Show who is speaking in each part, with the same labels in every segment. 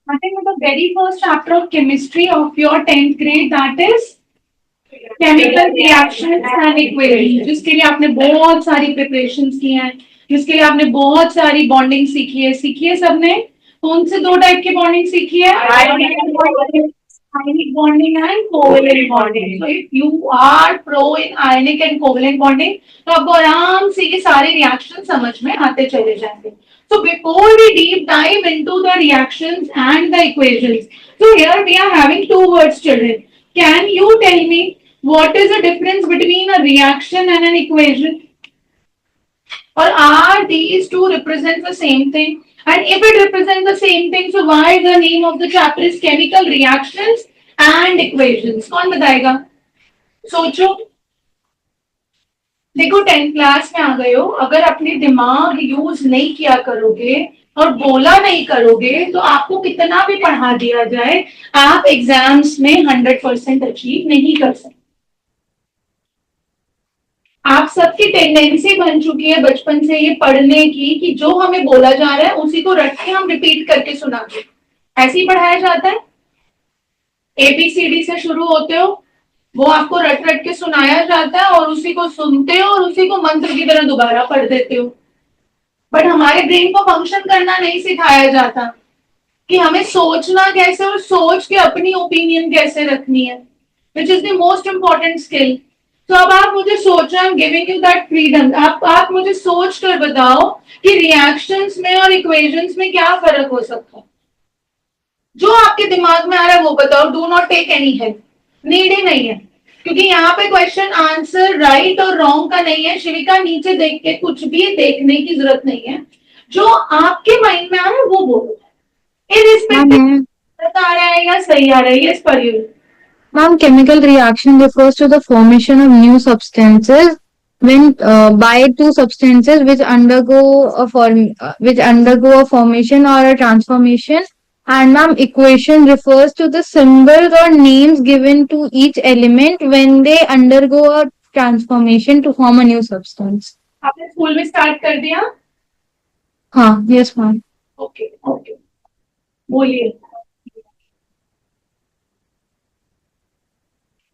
Speaker 1: Starting with the very first chapter of chemistry of your 10th grade, that is chemical reactions and equations, जिसके लिए आपने बहुत सारी preparations की हैं, जिसके लिए आपने बहुत सारी बॉन्डिंग सीखी है सबने। कौन से दो टाइप की बॉन्डिंग सीखी है? Ionic bonding and covalent bonding. So if you are pro in ionic and covalent bonding, तो आपको आराम से ये सारे रिएक्शन समझ में आते चले जाएंगे. So before we deep dive into the reactions and the equations, so here we are having two words, children. Can you tell me what is the difference between a reaction and an equation? Or are these two represent the same thing? And if it represents the same thing, so why the name of the chapter is chemical reactions and equations? कौन बताएगा? सोचो. देखो 10th class में आ गए हो, अगर अपने दिमाग यूज नहीं किया करोगे और बोला नहीं करोगे तो आपको कितना भी पढ़ा दिया जाए, आप एग्जाम्स में 100% अचीव नहीं कर सकते. आप सबकी टेंडेंसी बन चुकी है बचपन से ये पढ़ने की कि जो हमें बोला जा रहा है उसी को रट के हम रिपीट करके सुनाते. ऐसे ही पढ़ाया जाता है. एबीसीडी से शुरू होते हो, वो आपको रट रट के सुनाया जाता है और उसी को सुनते हो और उसी को मंत्र की तरह दोबारा पढ़ देते हो. बट हमारे ब्रेन को फंक्शन करना नहीं सिखाया जाता कि हमें सोचना कैसे और सोच के अपनी ओपिनियन कैसे रखनी है, which is the most important skill. तो अब आप मुझे सोचो, I am giving you that freedom. आप मुझे सोच कर बताओ कि रिएक्शंस में और इक्वेशंस में क्या फर्क हो सकता है. जो आपके दिमाग में आ रहा है वो बताओ. Do not take any help, need ही नहीं है, क्योंकि यहाँ पे क्वेश्चन आंसर राइट और रॉन्ग का नहीं है. शिविका, नीचे देख के कुछ भी देखने की जरूरत नहीं है. जो आपके माइंड में आ रहा है वो बोलो, इरिस्पेक्टिव आ रहा है या सही आ रहा है. यस पर you.
Speaker 2: Ma'am, chemical reaction refers to the formation of new substances when by two substances which undergo a formation or a transformation. And ma'am, equation refers to the symbols or names given to each element when they undergo a transformation to form a new substance.
Speaker 1: आपने school में start कर दिया?
Speaker 2: हाँ, yes ma'am.
Speaker 1: Okay okay, बोलिए.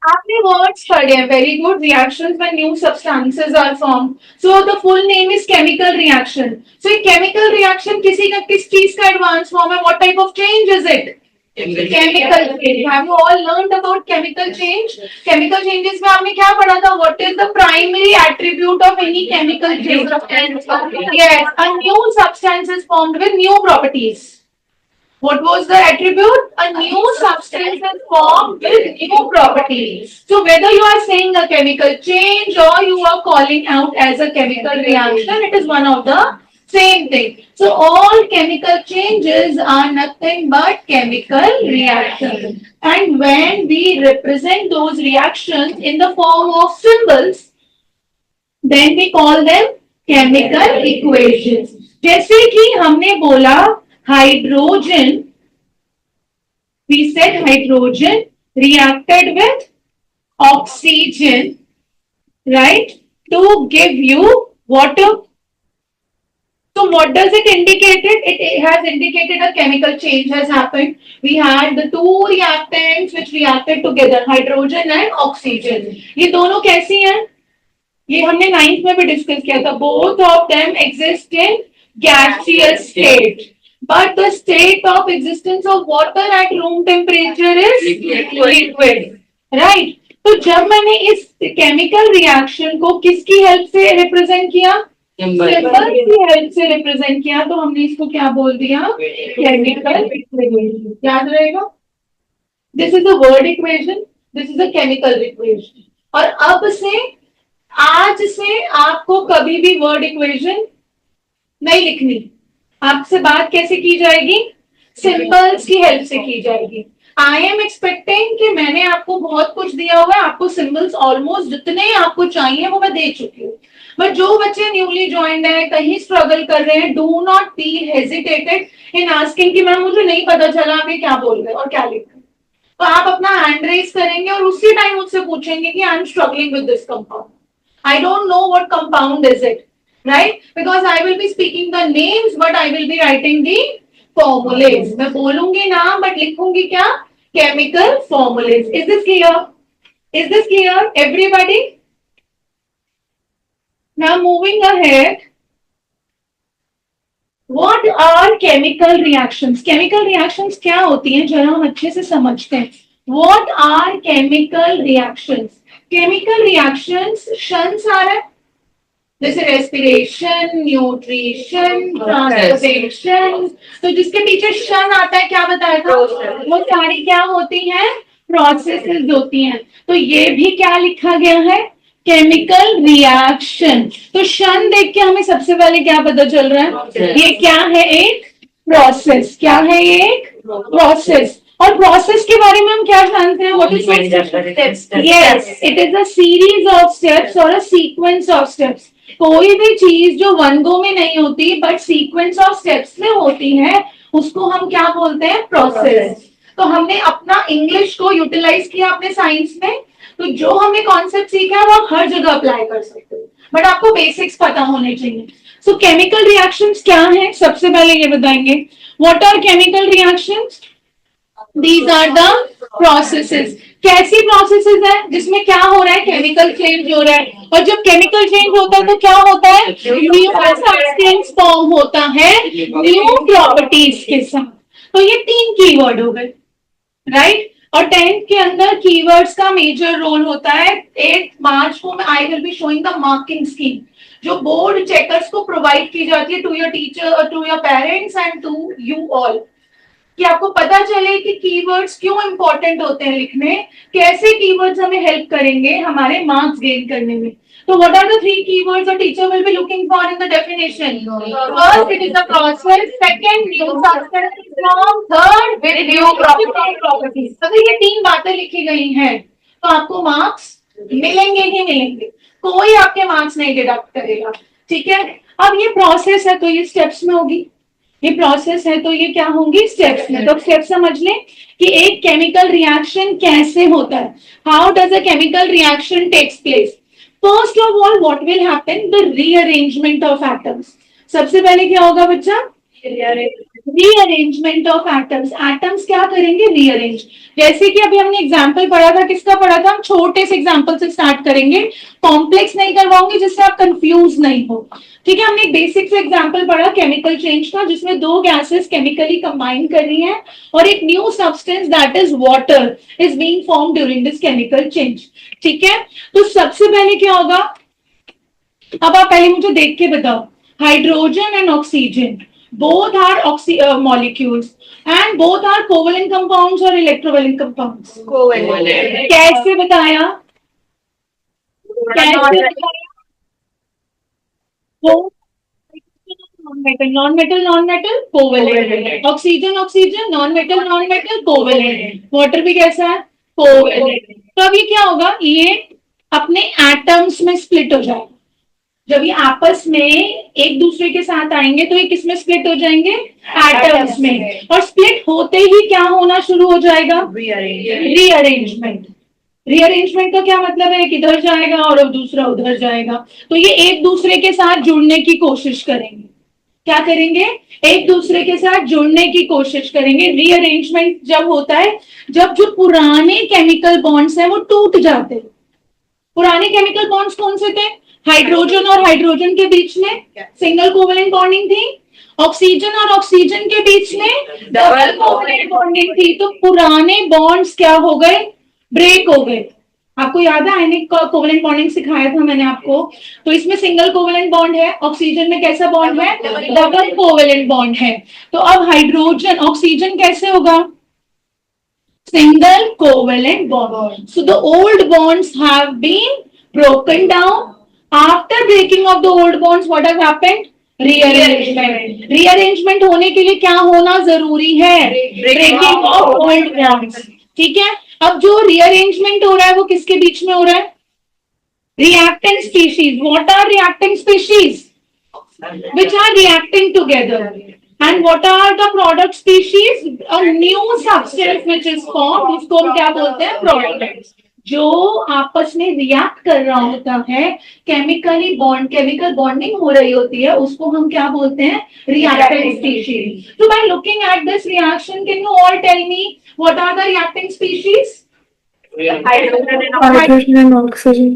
Speaker 1: आपने words पढ़े हैं, very good. Reactions when new substances are form. So the full name is chemical reaction. सो ये केमिकल रिएक्शन किस चीज का एडवांस फॉर्म है? What type of change is it? Chemical change. Have you all learned about chemical change? Chemical changes में आपने क्या पढ़ा था? What is the primary attribute of any chemical change? Yes, a new substance is formed with new properties. What was the attribute? A new substance is formed with new properties. So whether you are saying a chemical change or you are calling out as a chemical reaction, it is one of the same thing. So all chemical changes are nothing but chemical reactions. And when we represent those reactions in the form of symbols, then we call them chemical equations. जैसे कि हमने बोला hydrogen, we said hydrogen reacted with oxygen, right, to give you water. So what does it indicate? It has indicated a chemical change has happened. We had the two reactants which reacted together, hydrogen and oxygen. ये दोनों कैसी हैं? ये हमने 9th में भी discuss किया था. Both of them exist in gaseous state. But the state of existence of water at room temperature is liquid, right? तो जब मैंने इस केमिकल रिएक्शन को किसकी हेल्प से रिप्रेजेंट किया? सिंबल की हेल्प से रिप्रेजेंट किया, तो हमने इसको क्या बोल दिया? Chemical equation. याद रहेगा? This is a word equation, this is a chemical equation. और अब से आज से आपको कभी भी वर्ड इक्वेशन नहीं लिखनी. आपसे बात कैसे की जाएगी? सिंबल्स की हेल्प से की जाएगी. आई एम एक्सपेक्टिंग कि मैंने आपको बहुत कुछ दिया हुआ है. आपको सिंबल्स ऑलमोस्ट जितने आपको चाहिए वो मैं दे चुकी हूँ. बट जो बच्चे न्यूली ज्वाइंड है, कहीं स्ट्रगल कर रहे हैं, do not feel hesitated in asking कि मैम मुझे नहीं पता चला आप ये क्या बोल रहे और क्या लिख रहे. तो आप अपना हैंड रेज करेंगे और उसी टाइम मुझसे पूछेंगे कि I am struggling with this compound. I don't know what compound is it, right? Because I will be speaking the names, but I will be writing the formulas. मैं बोलूंगी ना but लिखूंगी क्या? Chemical formulas. Is this clear? Is this clear, everybody? Now moving ahead. What are chemical reactions? Chemical reactions क्या होती हैं जरा हम अच्छे से समझते हैं. What are chemical reactions? Chemical reactions क्षण सारा है जैसे रेस्पिरेशन, न्यूट्रिशन, ट्रांसपोर्टेशन. तो जिसके पीछे क्षण आता है क्या बताया था? वो सारी क्या होती हैं? प्रोसेसेस होती हैं. तो ये भी क्या लिखा गया है? Chemical reaction. तो क्षण देख के हमें सबसे पहले क्या पता चल रहा है? ये क्या है? एक प्रोसेस. क्या है ये? एक प्रोसेस. और प्रोसेस के बारे में हम क्या जानते हैं? What is steps? Yes, it is a series of steps और अ सीक्वेंस ऑफ स्टेप्स. कोई भी चीज जो वन गो में नहीं होती बट सीक्वेंस ऑफ स्टेप्स में होती है उसको हम क्या बोलते हैं? प्रोसेस. तो हमने अपना इंग्लिश को यूटिलाइज किया अपने साइंस में. तो जो हमने कॉन्सेप्ट सीखा है वो आप हर जगह अप्लाई कर सकते हो बट आपको बेसिक्स पता होने चाहिए. सो केमिकल रिएक्शंस क्या है? सबसे पहले ये बताएंगे. What are chemical reactions? These are the processes. कैसी प्रोसेसेस है जिसमें क्या हो रहा है? केमिकल चेंज हो रहा है. और जब केमिकल चेंज होता है तो क्या होता है? न्यू सब्सटेंस फॉर्म होता है न्यू प्रॉपर्टीज के साथ. तो ये 3 कीवर्ड हो गए, राइट? और 10th के अंदर कीवर्ड्स का मेजर रोल होता है. 8 मार्च को I will be showing the marking scheme जो बोर्ड चेकर्स को प्रोवाइड की जाती है to your teacher, to your parents and to you all, कि आपको पता चले कि कीवर्ड्स क्यों इंपॉर्टेंट होते हैं लिखने, कैसे कीवर्ड्स हमें हेल्प करेंगे हमारे मार्क्स गेन करने में. तो what are the 3 keywords the teacher will be looking for in the definition? First, it is the process. Second, new substance form. Third, with new properties. अगर ये 3 बातें लिखी गई हैं तो आपको मार्क्स मिलेंगे ही मिलेंगे. कोई आपके मार्क्स नहीं डिडक्ट करेगा. ठीक है. अब ये प्रोसेस है तो ये स्टेप्स में होगी. ये प्रोसेस है तो ये क्या होंगी? स्टेप्स में. तो स्टेप समझ लें कि एक केमिकल रिएक्शन कैसे होता है. How does a chemical reaction takes place? First of all what will happen? The rearrangement of atoms. सबसे पहले क्या होगा बच्चा? Rearrangement of atoms. एटम्स क्या करेंगे? रीअरेंज. जैसे कि अभी हमने एग्जांपल पढ़ा था. किसका पढ़ा था? हम छोटे से एग्जांपल से स्टार्ट करेंगे, कॉम्प्लेक्स नहीं करवाऊंगी जिससे आप कंफ्यूज नहीं हो. ठीक है. हमने एक बेसिक से एग्जांपल पढ़ा केमिकल चेंज का जिसमें 2 गैसेस केमिकली कंबाइन कर रही हैं और एक new substance that is water is being form during this chemical change. ठीक है. तो सबसे पहले क्या होगा? अब आप पहले मुझे देख के बताओ. Hydrogen and oxygen both are molecules and both are covalent compounds or electrovalent compounds? Covalent. कैसे बताया? Non-metal covalent. Oxygen non-metal covalent. Water भी कैसा है? कोवेलेंट. तो अब ये क्या होगा? ये अपने एटम्स में स्प्लिट हो जाएगा. जब ये आपस में एक दूसरे के साथ आएंगे तो ये किसमें स्प्लिट हो जाएंगे? एटम्स में. और स्प्लिट होते ही क्या होना शुरू हो जाएगा? रीअरेंजमेंट. रीअरेंजमेंट का क्या मतलब है? कि इधर जाएगा और अब दूसरा उधर जाएगा. तो ये एक दूसरे के साथ जुड़ने की कोशिश करेंगे. क्या करेंगे? एक दूसरे के साथ जुड़ने की कोशिश करेंगे. रीअरेंजमेंट जब होता है जब जो पुराने केमिकल बॉन्ड्स हैं वो टूट जाते हैं. पुराने केमिकल बॉन्ड्स कौन से थे? हाइड्रोजन और हाइड्रोजन के बीच में सिंगल कोवेलेंट बॉन्डिंग थी. ऑक्सीजन और ऑक्सीजन के बीच में डबल कोवेलेंट बॉन्डिंग थी. तो पुराने बॉन्ड्स क्या हो गए? ब्रेक हो गए. आपको याद है आयनिक कोवेलेंट बॉन्डिंग सिखाया था मैंने आपको. तो इसमें सिंगल कोवेलेंट बॉन्ड है. ऑक्सीजन में कैसा बॉन्ड है? डबल कोवेलेंट बॉन्ड है. तो अब हाइड्रोजन ऑक्सीजन कैसे होगा? Single covalent bond. So the old bonds have been broken down. After breaking of the old bonds, what has happened? Rearrangement. Rearrangement होने के लिए क्या होना जरूरी है? Breaking of old bonds. ठीक है. अब जो rearrangement हो रहा है वो किसके बीच में हो रहा है? Reactant species. What are reactant species? Which are reacting together. And what are the product species? A new substance which is formed. उसको हम क्या बोलते हैं? Product. जो आपस में रिएक्ट कर रहा होता है, केमिकल बॉन्डिंग हो रही होती है, उसको हम क्या बोलते हैं? Reactant species. So by looking at this reaction, can you all tell me what are the reacting species?
Speaker 2: Hydrogen and oxygen.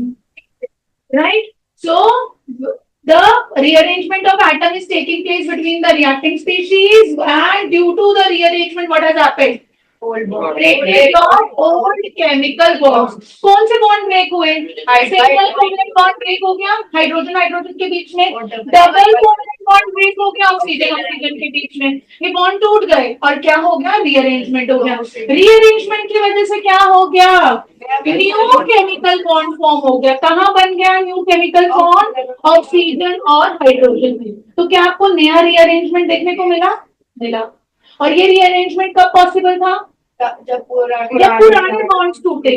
Speaker 1: Right? So the rearrangement of atom is taking place between the reacting species, and due to the rearrangement, what has happened? Break of old chemical bonds. कौन से bond break हुए? Single covalent bond break हो गया hydrogen hydrogen के बीच में, double covalent bond break हो गया oxygen oxygen के बीच में, ये बॉन्ड टूट गए और क्या हो गया? रीअरेंजमेंट हो गया. रीअरेंजमेंट की वजह से क्या हो गया? न्यू केमिकल बॉन्ड फॉर्म हो गया. कहाँ बन गया न्यू केमिकल बॉन्ड? ऑक्सीजन और हाइड्रोजन में. तो क्या आपको नया रीअरेंजमेंट देखने को मिला? और ये रीअरेंजमेंट कब पॉसिबल था? जब पुराने बॉन्ड्स टूटे.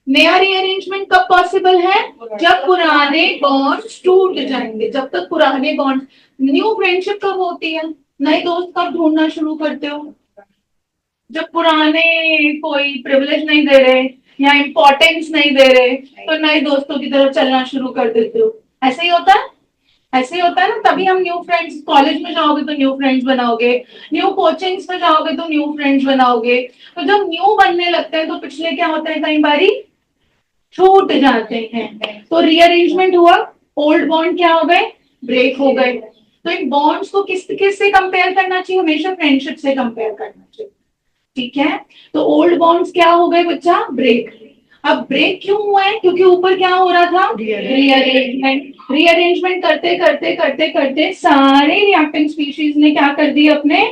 Speaker 1: नया रीअरेंजमेंट कब पॉसिबल है? जब पुराने बॉन्ड्स टूट जाएंगे. जब तक पुराने बॉन्ड. न्यू फ्रेंडशिप कब होती है? नए दोस्त कब ढूंढना शुरू करते हो? जब पुराने कोई प्रिविलेज नहीं दे रहे या इम्पोर्टेंस नहीं दे रहे, तो नए दोस्तों की तरफ चलना शुरू कर देते हो. ऐसे ही होता है. ऐसे ही होता है ना. तभी हम न्यू फ्रेंड्स, कॉलेज में जाओगे तो न्यू फ्रेंड्स बनाओगे, न्यू कोचिंग्स में जाओगे तो न्यू फ्रेंड्स बनाओगे. तो जब न्यू बनने लगते हैं तो पिछले क्या होता है? कई बारी छूट जाते हैं. तो रीअरेंजमेंट हुआ, ओल्ड बॉन्ड क्या हो गए? ब्रेक हो गए. तो इन बॉन्ड्स को किस से कंपेयर करना चाहिए? हमेशा फ्रेंडशिप से कंपेयर करना चाहिए. ठीक है. तो ओल्ड बॉन्ड्स क्या हो गए बच्चा? ब्रेक. अब ब्रेक क्यों हुआ है? क्योंकि ऊपर क्या हो रहा था? रीअरेंजमेंट. रीअरेंजमेंट करते करते करते करते सारे रिएक्टिंग स्पीशीज ने क्या कर दिया? अपने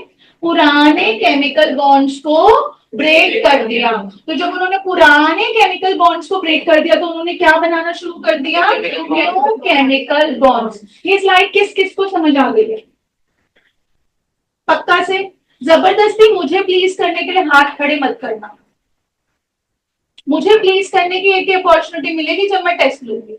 Speaker 1: पुराने केमिकल बॉन्ड्स को ब्रेक कर दिया. तो जब उन्होंने पुराने केमिकल बॉन्ड्स को ब्रेक कर दिया तो उन्होंने क्या बनाना शुरू कर दिया? New chemical bonds. ये स्लाइड किस किस को समझ आ गई है? पक्का से. जबरदस्ती मुझे प्लीज करने के लिए हाथ खड़े मत करना. मुझे प्लीज करने की एक अपॉर्चुनिटी मिलेगी जब मैं टेस्ट लूंगी.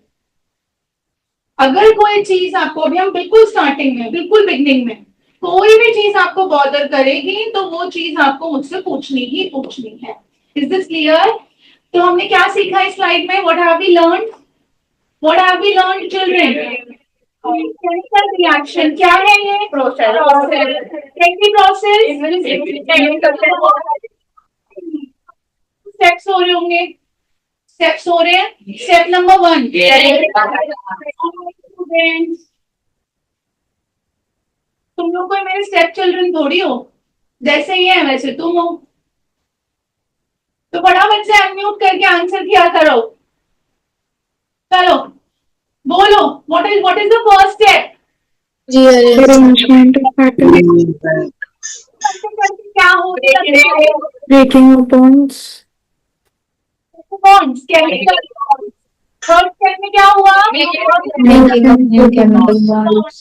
Speaker 1: अगर कोई चीज आपको, अभी हम बिल्कुल स्टार्टिंग में, बिल्कुल बिगनिंग में, कोई भी चीज आपको बॉदर करेगी तो वो चीज आपको मुझसे पूछनी ही पूछनी है. Is this clear? तो हमने क्या सीखा इस स्लाइड में? What have we learned? What have we learned children? Chemical reaction क्या है? ये प्रोसेस. स्टेप्स हो रहे होंगे. स्टेप्स हो रहे हैं. स्टेप नंबर 1, तुम लोग कोई मेरे स्टेप चिल्ड्रन थोड़ी हो. जैसे ये है वैसे तुम हो. तो फटाफट से अनम्यूट करके आंसर किया करो. चलो बोलो. What is the first step?
Speaker 2: Rearrangement of atoms.
Speaker 1: क्या हो गया?
Speaker 2: Breaking of bonds.
Speaker 1: Bonds, chemical bonds. Third step में क्या हुआ?
Speaker 2: Making of new chemical bonds.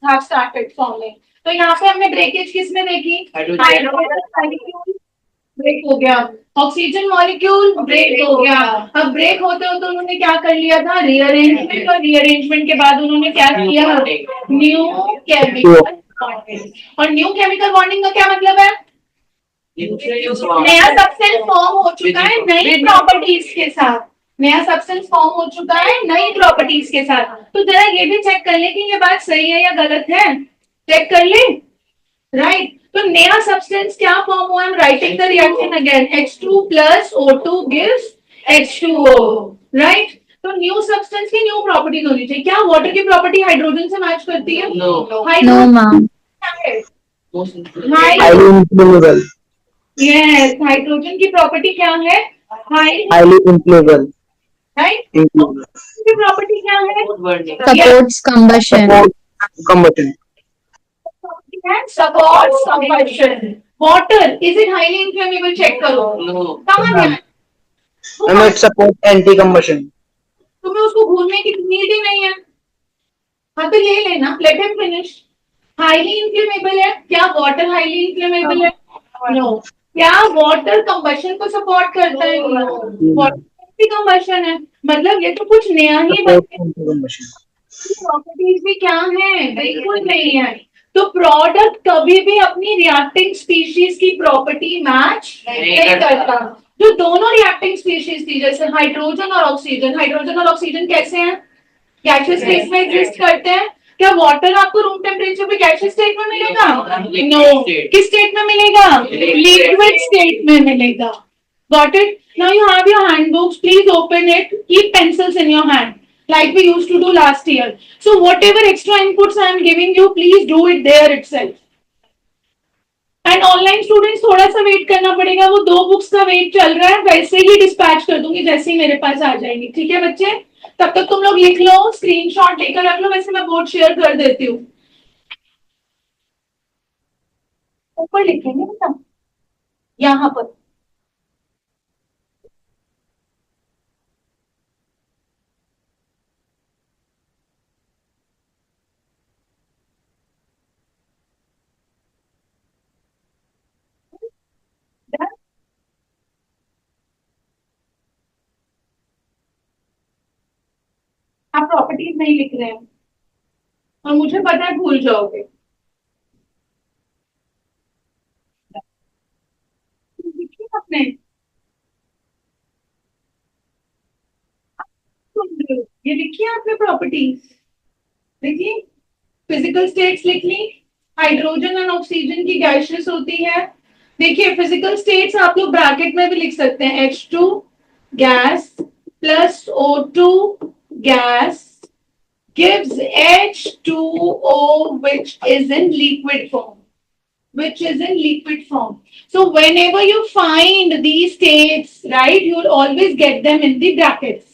Speaker 1: have started forming. तो यहाँ पे हमने ब्रेकेज किसमें देखी? हाइड्रोजन मॉलिक्यूल ब्रेक हो गया, ऑक्सीजन मॉलिक्यूल ब्रेक हो गया. अब ब्रेक होते होते उन्होंने क्या कर लिया था? रीअरेंजमेंट. और रीअरेंजमेंट के बाद उन्होंने क्या किया? New chemical bonding. और न्यू केमिकल बॉन्डिंग का क्या मतलब है? नया सब्सटेंस फॉर्म हो चुका है नई प्रॉपर्टीज के साथ. नया सब्सटेंस फॉर्म हो चुका है नई प्रॉपर्टीज के साथ. तो जरा ये भी चेक कर ले कि ये बात सही है या गलत है. चेक कर ले. राइट. तो नया सब्सटेंस क्या फॉर्म हुआ? Writing the reaction again. H2 plus O2 gives H2O. Right. तो न्यू सब्सटेंस की न्यू प्रॉपर्टीज होनी चाहिए. क्या वाटर की प्रॉपर्टी हाइड्रोजन से मैच करती है?
Speaker 2: No,
Speaker 1: hydrogen
Speaker 2: ma'am.
Speaker 3: highly inflammable.
Speaker 1: Yes. Hydrogen की प्रॉपर्टी क्या है?
Speaker 3: Highly inflammable.
Speaker 1: राइट. की प्रॉपर्टी क्या है?
Speaker 2: Supports combustion.
Speaker 3: Combustion.
Speaker 1: Supports combustion. Water, is it highly inflammable? Check करो. कहाँ है?
Speaker 3: And it supports anti-combustion.
Speaker 1: तुम्हें उसको भूलने की नीड ही नहीं है. हाँ तो ये लेना. Let him finish. Highly inflammable है क्या? Water highly inflammable है? No. क्या water combustion को support करता है? No. Water anti-combustion है. मतलब ये तो कुछ नया ही बन
Speaker 3: Anti-combustion.
Speaker 1: प्रॉपर्टीज भी क्या है? बिल्कुल नहीं है. तो प्रोडक्ट कभी भी अपनी रिएक्टिंग स्पीशीज की प्रॉपर्टी मैच नहीं करता. जो दोनों रिएक्टिंग स्पीशीज थी, जैसे हाइड्रोजन और ऑक्सीजन कैसे हैं? गैसियस स्टेट में एग्जिस्ट करते हैं। क्या वाटर आपको रूम टेम्परेचर पे गैसियस स्टेट में मिलेगा? नो। किस स्टेट में मिलेगा? लिक्विड स्टेट में मिलेगा। Got it? Now you have your handbooks. Please open it. Keep pencils in your hand, like we used to do last year. So whatever extra inputs I am giving you, please do it there itself. And online students थोड़ा सा wait करना पड़ेगा, वो 2 books का wait चल रहा है, वैसे ही डिस्पैच कर दूंगी जैसे ही मेरे पास आ जाएंगी। ठीक है बच्चे, तब तक तुम लोग लिख लो, स्क्रीनशॉट लेकर रख लो, वैसे मैं बोर्ड शेयर कर देती हूँ। ऊपर लिखेंगे बेटा, यहाँ पर। आप प्रॉपर्टीज नहीं लिख रहे हैं और मुझे पता है भूल जाओगे। लिखी आपने? ये लिखी आपने प्रॉपर्टीज? देखिए, फिजिकल स्टेट्स लिख ली, हाइड्रोजन और ऑक्सीजन की गैसेस होती है। देखिए फिजिकल स्टेट्स आप लोग ब्रैकेट में भी लिख सकते हैं, H2 gas plus O2 gas gives H2O which is in liquid form. So whenever you find these states, right, you will always get them in the brackets.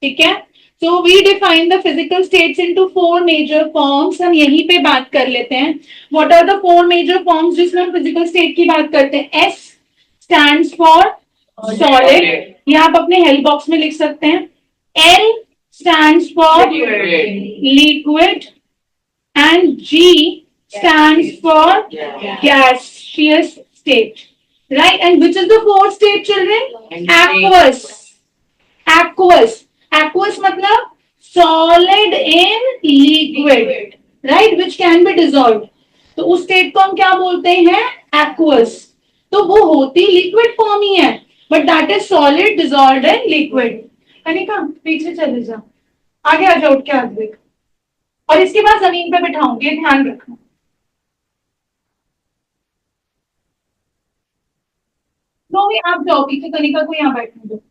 Speaker 1: ठीक है? So we define the physical states into 4 major forms. हम यहीं पे बात कर लेते हैं. What are the 4 major forms जिसमें हम physical state की बात करते हैं? S stands for solid. ये आप अपने help box में लिख सकते हैं. L stands for liquid and G stands for gaseous state, right? And which is the 4th state, children? Aqueous मतलब solid in liquid, right? Which can be dissolved. तो उस स्टेट को हम क्या बोलते हैं? aqueous. तो वो होती लिक्विड फॉर्म ही है, but that is solid dissolved in liquid. Kanika पीछे चले जाओ, आगे आ जाओ, उठ के आगे देख, और इसके बाद जमीन पे बिठाऊंगी, ध्यान रखना। तो भी आप जाओ पीछे, कनिका को यहाँ बैठने दो।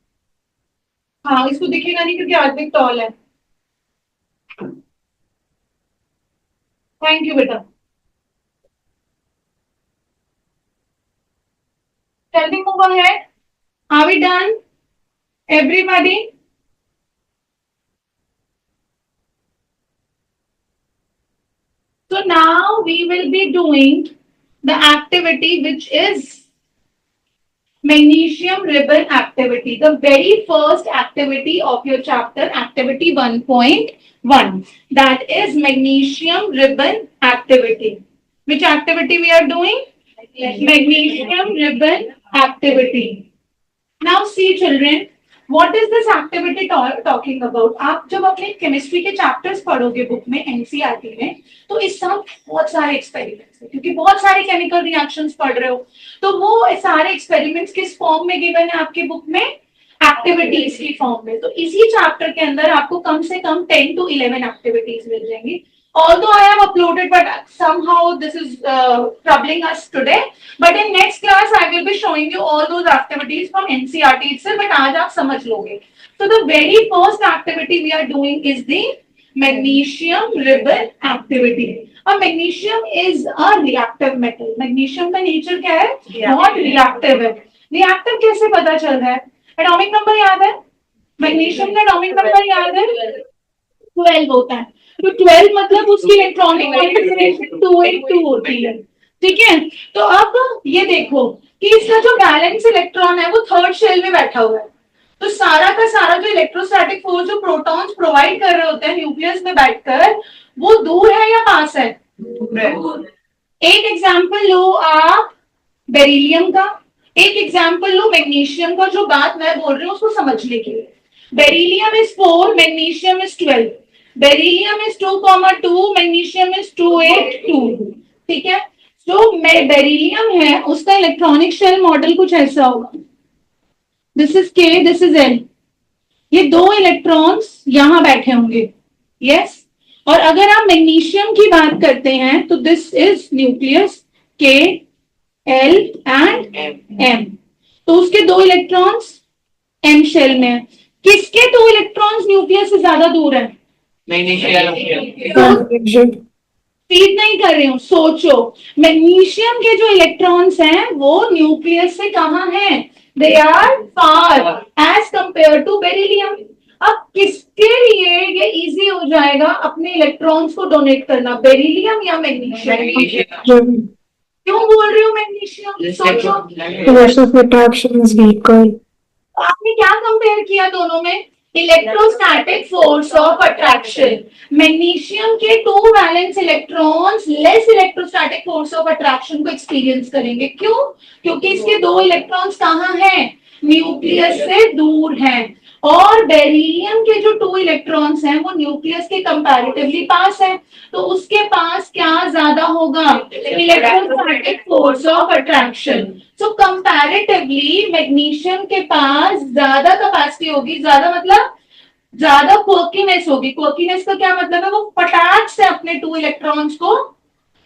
Speaker 1: हाँ, इसको दिखेगा नहीं क्योंकि आदमी टॉल है। थैंक यू बेटा। Shall we move ahead? Are we done? Everybody? So now we will be doing the activity which is magnesium ribbon activity, the very first activity of your chapter, activity 1.1, that is magnesium ribbon activity. Which activity we are doing? Magnesium ribbon activity. Now see children, what is this activity talking about? आप जब अपने chemistry के chapters पढ़ोगे book में, NCERT में, तो इस सब बहुत सारे एक्सपेरिमेंट्स हैं, क्योंकि बहुत सारे केमिकल रिएक्शंस पढ़ रहे हो, तो वो सारे एक्सपेरिमेंट्स किस फॉर्म में गिवन है आपके बुक में? एक्टिविटीज की फॉर्म में। तो इसी चैप्टर के अंदर आपको कम से कम 10 to 11 एक्टिविटीज मिल जाएंगी। Although I have uploaded, but somehow this is troubling us today. But in next class, I will be showing you all those activities from NCERT itself. But आज आप समझ लोगे। So the very first activity we are doing is the magnesium ribbon activity. अब magnesium is a reactive metal. Magnesium का nature क्या है? बहुत reactive है। Reactive कैसे पता चल रहा है? Atomic number याद है? magnesium का atomic number याद है? 12 होता है। तो 12 मतलब उसकी इलेक्ट्रॉनिक कॉन्फ़िगरेशन 282 होती है। ठीक है, तो अब ये देखो कि इसका जो बैलेंस इलेक्ट्रॉन है वो थर्ड शेल में बैठा हुआ है, तो सारा का सारा जो इलेक्ट्रोस्टैटिक फोर्स जो प्रोटॉन्स प्रोवाइड कर रहे होते हैं न्यूक्लियस में बैठकर, वो दूर है या पास है? एक एग्जाम्पल लो आप बेरिलियम का, एक एग्जाम्पल लो मैग्नीशियम का। जो बात मैं बोल रही हूँ उसको समझने के लिए, beryllium is 4, magnesium is 12, beryllium is 2,2, magnesium is 282। ठीक है, जो बेरिलियम है उसका इलेक्ट्रॉनिक शेल मॉडल कुछ ऐसा होगा। दिस इज के, दिस इज एल। ये दो इलेक्ट्रॉन्स यहां बैठे होंगे, यस। और अगर आप मैग्नीशियम की बात करते हैं तो दिस इज न्यूक्लियस के, एल एंड एम। तो उसके दो इलेक्ट्रॉन्स एम शेल में है। किसके दो इलेक्ट्रॉन्स न्यूक्लियस से ज्यादा दूर है? फीड नहीं कर रही हूँ, सोचो। मैग्नीशियम के जो इलेक्ट्रॉन्स हैं वो न्यूक्लियस से कहाँ हैं? They are far as compare to beryllium. अब किसके लिए ये इजी हो जाएगा अपने इलेक्ट्रॉन्स को डोनेट करना, बेरिलियम या मैग्नीशियम? क्यों बोल रही हूँ मैग्नीशियम? सोचो,
Speaker 4: Force of attraction is weaker.
Speaker 1: आपने क्या कंपेयर किया दोनों में? Electrostatic force of attraction. Magnesium के 2 valence electrons less electrostatic force of attraction को एक्सपीरियंस करेंगे। क्यों? क्योंकि इसके 2 इलेक्ट्रॉन्स कहाँ हैं? न्यूक्लियस से दूर हैं। और बेरिलियम के जो 2 इलेक्ट्रॉन्स हैं वो न्यूक्लियस के कंपैरेटिवली पास है। तो उसके पास क्या ज्यादा होगा? Electrostatic force of attraction. So comparatively magnesium के पास ज्यादा कैपेसिटी होगी। ज्यादा मतलब ज्यादा क्वर्कीनेस होगी। क्वर्कीनेस का क्या मतलब है? वो फटाक से अपने 2 इलेक्ट्रॉन्स को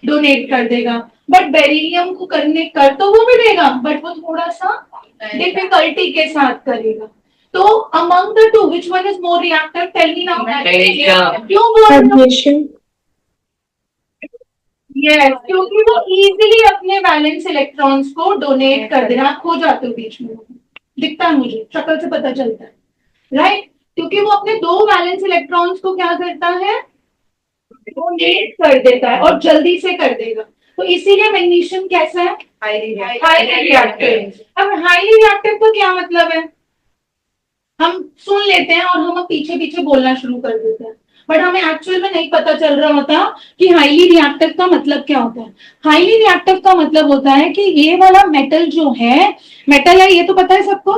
Speaker 1: डोनेट कर देगा। बट बेरिलियम को कर तो वो भी देगा, बट वो थोड़ा सा डिफिकल्टी के साथ करेगा। तो among the 2 which one is more reactive? Tell me now. क्यों बोल रहे हो?
Speaker 4: Magnesium.
Speaker 1: यस, क्योंकि वो इजीली अपने वैलेंस इलेक्ट्रॉन्स को डोनेट कर देना। आप खो जाते हो बीच में, दिखता है मुझे, शक्ल से पता चलता है, राइट? क्योंकि वो अपने 2 वैलेंस इलेक्ट्रॉन्स को क्या करता है? डोनेट कर देता है और जल्दी से कर देगा। तो इसीलिए मैग्नीशियम कैसा है? Highly reactive. अब हाईली रिएक्टिव का क्या मतलब है? हम सुन लेते हैं और हम पीछे पीछे बोलना शुरू कर देते हैं, बट हमें एक्चुअल में नहीं पता चल रहा होता कि हाईली रिएक्टिव का मतलब क्या होता है। हाईली रिएक्टिव का मतलब होता है कि ये वाला मेटल जो है, मेटल है, ये तो पता है सबको,